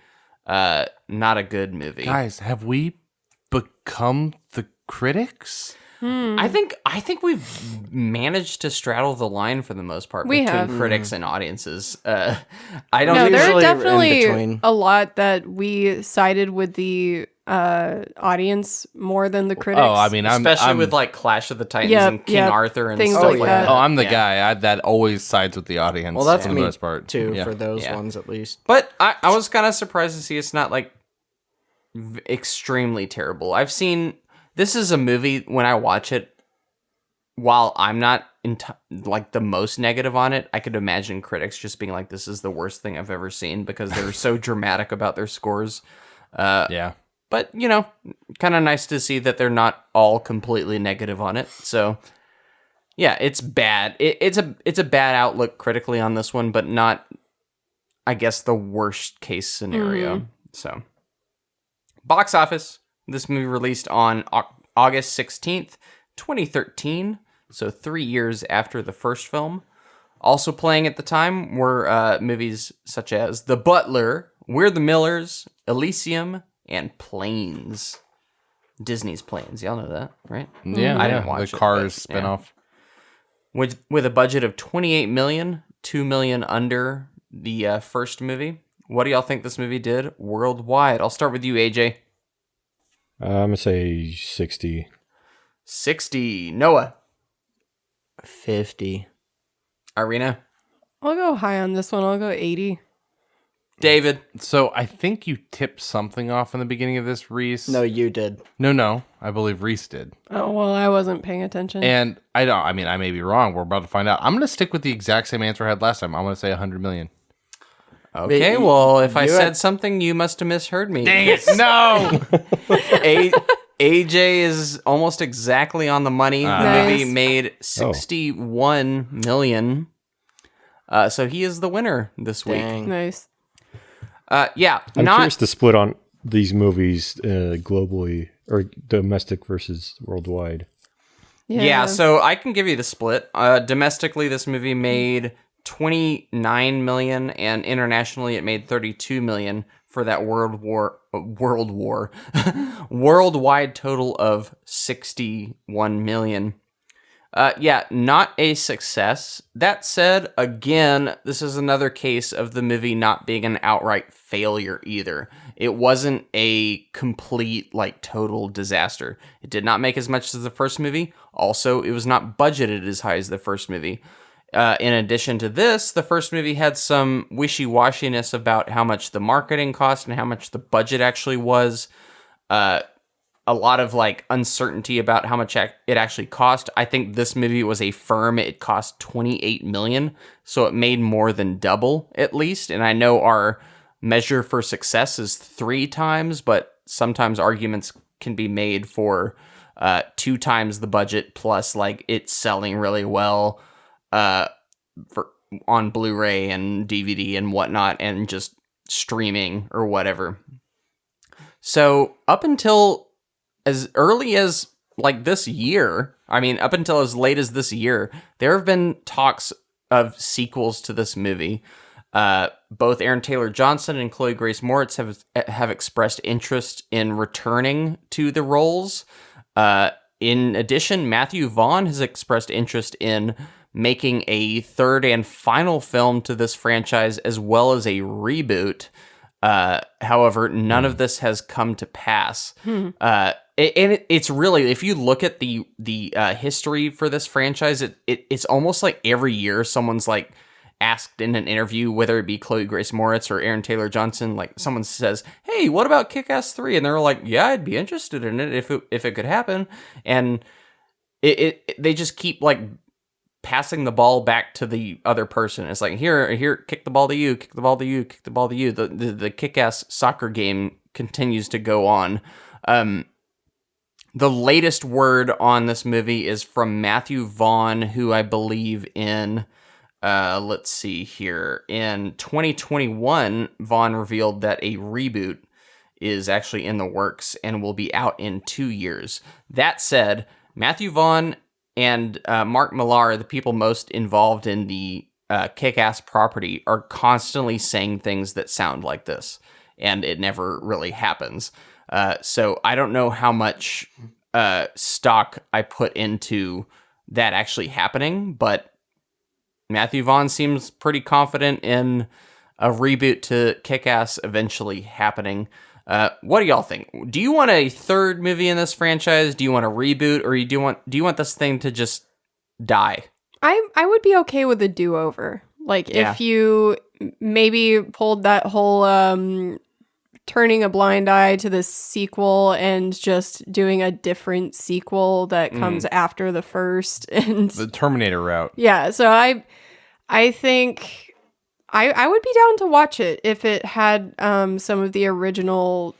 not a good movie.
Guys, have we become the critics?
I think we've managed to straddle the line for the most part between critics and audiences. I don't.
No, there are definitely a lot that we sided with the audience more than the critics.
Oh, I mean,
especially with like Clash of the Titans and King Arthur and
things
stuff like that.
Oh, I'm the guy that always sides with the audience.
Well, that's
for the
me
most part
too, for those ones at least.
But I was kind of surprised to see it's not like extremely terrible. This is a movie, when I watch it, while I'm not like the most negative on it, I could imagine critics just being like, this is the worst thing I've ever seen because they're so dramatic about their scores.
Yeah.
But, kind of nice to see that they're not all completely negative on it. So, yeah, it's bad. It's a bad outlook critically on this one, but not, I guess, the worst case scenario. So, box office. This movie released on August 16th, 2013, so 3 years after the first film. Also playing at the time were movies such as The Butler, We're the Millers, Elysium, and Planes. Disney's Planes. Y'all know that, right?
Yeah,
I didn't watch
the Cars spinoff.
With a budget of $28 million, $2 million under the first movie. What do y'all think this movie did worldwide? I'll start with you, AJ.
I'm going to say 60.
60. Noah.
50.
Irina.
I'll go high on this one. I'll go 80.
David.
So I think you tipped something off in the beginning of this, Reese.
No, you did.
No. I believe Reese did.
Oh, well, I wasn't paying attention.
And I may be wrong. We're about to find out. I'm going to stick with the exact same answer I had last time. I'm going to say 100 million.
Okay, well, if I said something, you must have misheard me.
Dang it, no!
AJ is almost exactly on the money. The movie made $61 million. So he is the winner this week.
Nice.
Yeah.
I'm curious to split on these movies globally. or domestic versus worldwide.
Yeah, so I can give you the split. Domestically, this movie made 29 million, and internationally, it made 32 million for that worldwide total of 61 million. Yeah, not a success. That said, again, this is another case of the movie not being an outright failure either. It wasn't a complete, total disaster. It did not make as much as the first movie. Also, it was not budgeted as high as the first movie. In addition to this, the first movie had some wishy-washiness about how much the marketing cost and how much the budget actually was. A lot of uncertainty about how much it actually cost. I think this movie was a firm. It cost 28 million, so it made more than double at least. And I know our measure for success is 3 times, but sometimes arguments can be made for 2 times the budget plus it's selling really well on Blu-ray and DVD and whatnot, and just streaming or whatever. So up until as early as this year, up until as late as this year, there have been talks of sequels to this movie. Both Aaron Taylor Johnson and Chloe Grace Moretz have expressed interest in returning to the roles. In addition, Matthew Vaughn has expressed interest in making a third and final film to this franchise, as well as a reboot. However, none of this has come to pass. It's really, if you look at the history for this franchise, it's almost like every year someone's asked in an interview, whether it be Chloe Grace Moretz or Aaron Taylor Johnson, someone says, "Hey, what about Kick-Ass 3?" And they're like, "Yeah, I'd be interested in it if it could happen." And they just keep passing the ball back to the other person. It's here, kick the ball to you, kick the ball to you, kick the ball to you. The Kick-Ass soccer game continues to go on. The latest word on this movie is from Matthew Vaughn, who I believe in, let's see here, in 2021, Vaughn revealed that a reboot is actually in the works and will be out in 2 years. That said, Matthew Vaughn and Mark Millar, the people most involved in the Kick-Ass property, are constantly saying things that sound like this, and it never really happens. So I don't know how much stock I put into that actually happening, but Matthew Vaughn seems pretty confident in a reboot to Kick-Ass eventually happening. What do y'all think? Do you want a third movie in this franchise? Do you want a reboot, or do you want this thing to just die?
I would be okay with a do-over. If you maybe pulled that whole turning a blind eye to the sequel and just doing a different sequel that comes after the first, and
the Terminator route.
Yeah, so I think I would be down to watch it if it had some of the original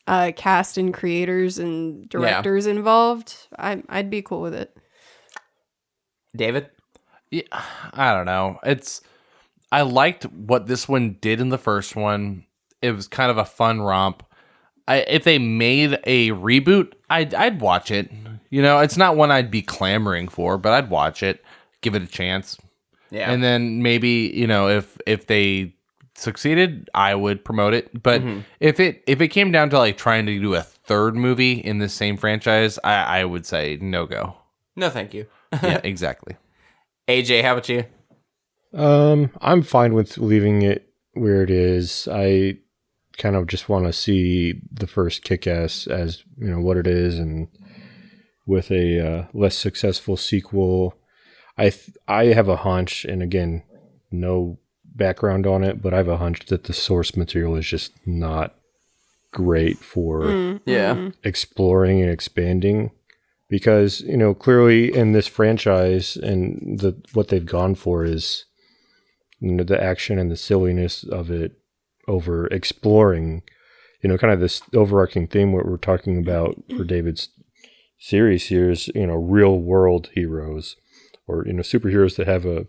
cast and creators and directors involved. I'd be cool with it.
David?
Yeah, I don't know. I liked what this one did in the first one. It was kind of a fun romp. If they made a reboot, I'd watch it. It's not one I'd be clamoring for, but I'd watch it, give it a chance. Yeah. And then maybe, if they succeeded, I would promote it. But if it came down to trying to do a third movie in the same franchise, I would say no go.
No, thank you.
Yeah, exactly.
AJ, how about you?
I'm fine with leaving it where it is. I kind of just want to see the first Kick-Ass as what it is, and with a less successful sequel. I have a hunch, and again, no background on it, but I have a hunch that the source material is just not great for exploring and expanding, because clearly in this franchise and what they've gone for is the action and the silliness of it over exploring, kind of this overarching theme. What we're talking about for David's series here is real world heroes, or superheroes that have a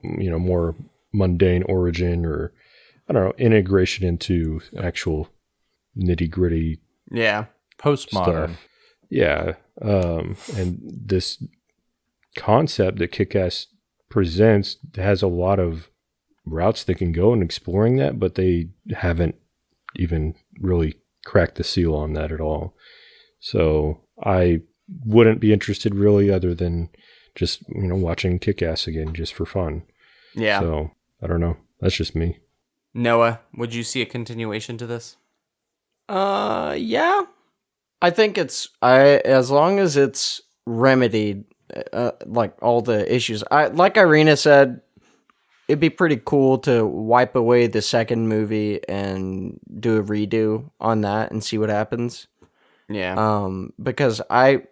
more mundane origin, or I don't know, integration into actual nitty gritty
Postmodern.
stuff. Yeah. And this concept that Kick-Ass presents has a lot of routes they can go in exploring that, but they haven't even really cracked the seal on that at all. So I wouldn't be interested really, other than just, watching Kick-Ass again just for fun.
Yeah.
So I don't know. That's just me.
Noah, would you see a continuation to this?
Yeah. I think as long as it's remedied, like all the issues. Like Irina said, it'd be pretty cool to wipe away the second movie and do a redo on that and see what happens.
Yeah.
Because I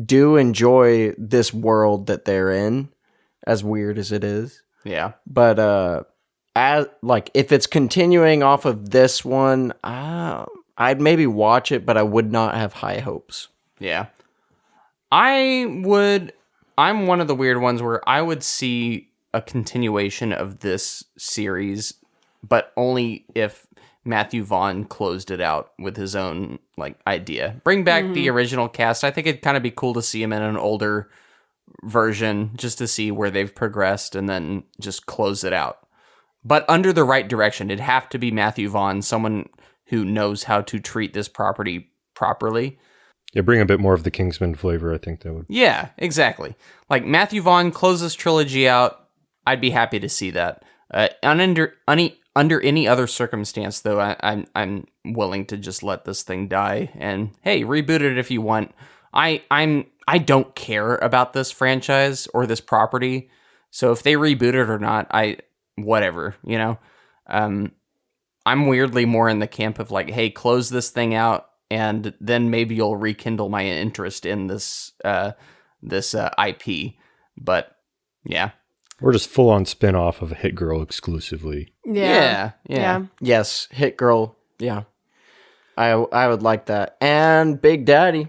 do enjoy this world that they're in, as weird as it is.
Yeah.
But if it's continuing off of this one, I'd maybe watch it, but I would not have high hopes.
Yeah. I'm one of the weird ones where I would see a continuation of this series, but only if Matthew Vaughn closed it out with his own idea. Bring back the original cast. I think it'd kind of be cool to see him in an older version just to see where they've progressed and then just close it out. But under the right direction. It'd have to be Matthew Vaughn, someone who knows how to treat this property properly.
Yeah, bring a bit more of the Kingsman flavor, I think that would.
Yeah, exactly. Matthew Vaughn closes trilogy out. I'd be happy to see that. Under any other circumstance, though, I'm willing to just let this thing die. And hey, reboot it if you want. I don't care about this franchise or this property, so if they reboot it or not, whatever. I'm weirdly more in the camp of hey, close this thing out, and then maybe you'll rekindle my interest in this IP. But yeah.
Or just full-on spin-off of a Hit Girl exclusively.
Yeah.
Yes, Hit Girl. Yeah, I would like that. And Big Daddy,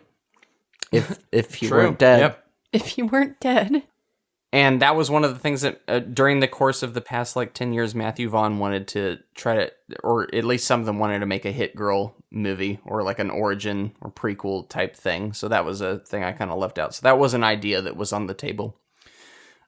if he weren't dead.
Yep.
If he weren't dead.
And that was one of the things that during the course of the past 10 years, Matthew Vaughn wanted to try to, or at least some of them wanted to make a Hit Girl movie or an origin or prequel type thing. So that was a thing I kind of left out. So that was an idea that was on the table.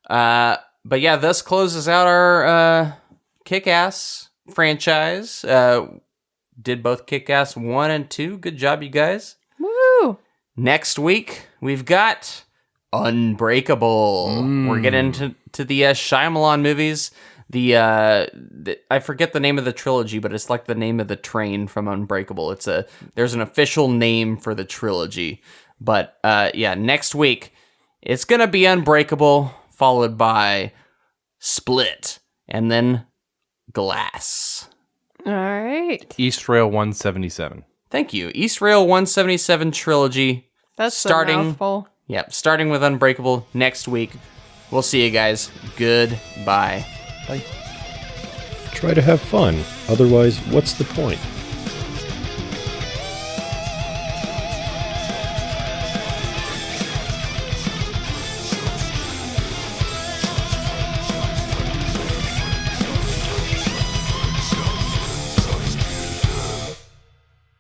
But yeah, this closes out our Kick-Ass franchise. Did both Kick-Ass 1 and 2. Good job, you guys.
Woo!
Next week, we've got Unbreakable. We're getting into the Shyamalan movies. I forget the name of the trilogy, but it's the name of the train from Unbreakable. There's an official name for the trilogy. But yeah, next week, it's going to be Unbreakable, followed by Split, and then Glass.
All right.
East Rail 177.
Thank you. East Rail 177 trilogy.
That's a mouthful.
Yep, starting with Unbreakable next week. We'll see you guys. Goodbye.
Bye.
Try to have fun. Otherwise, what's the point?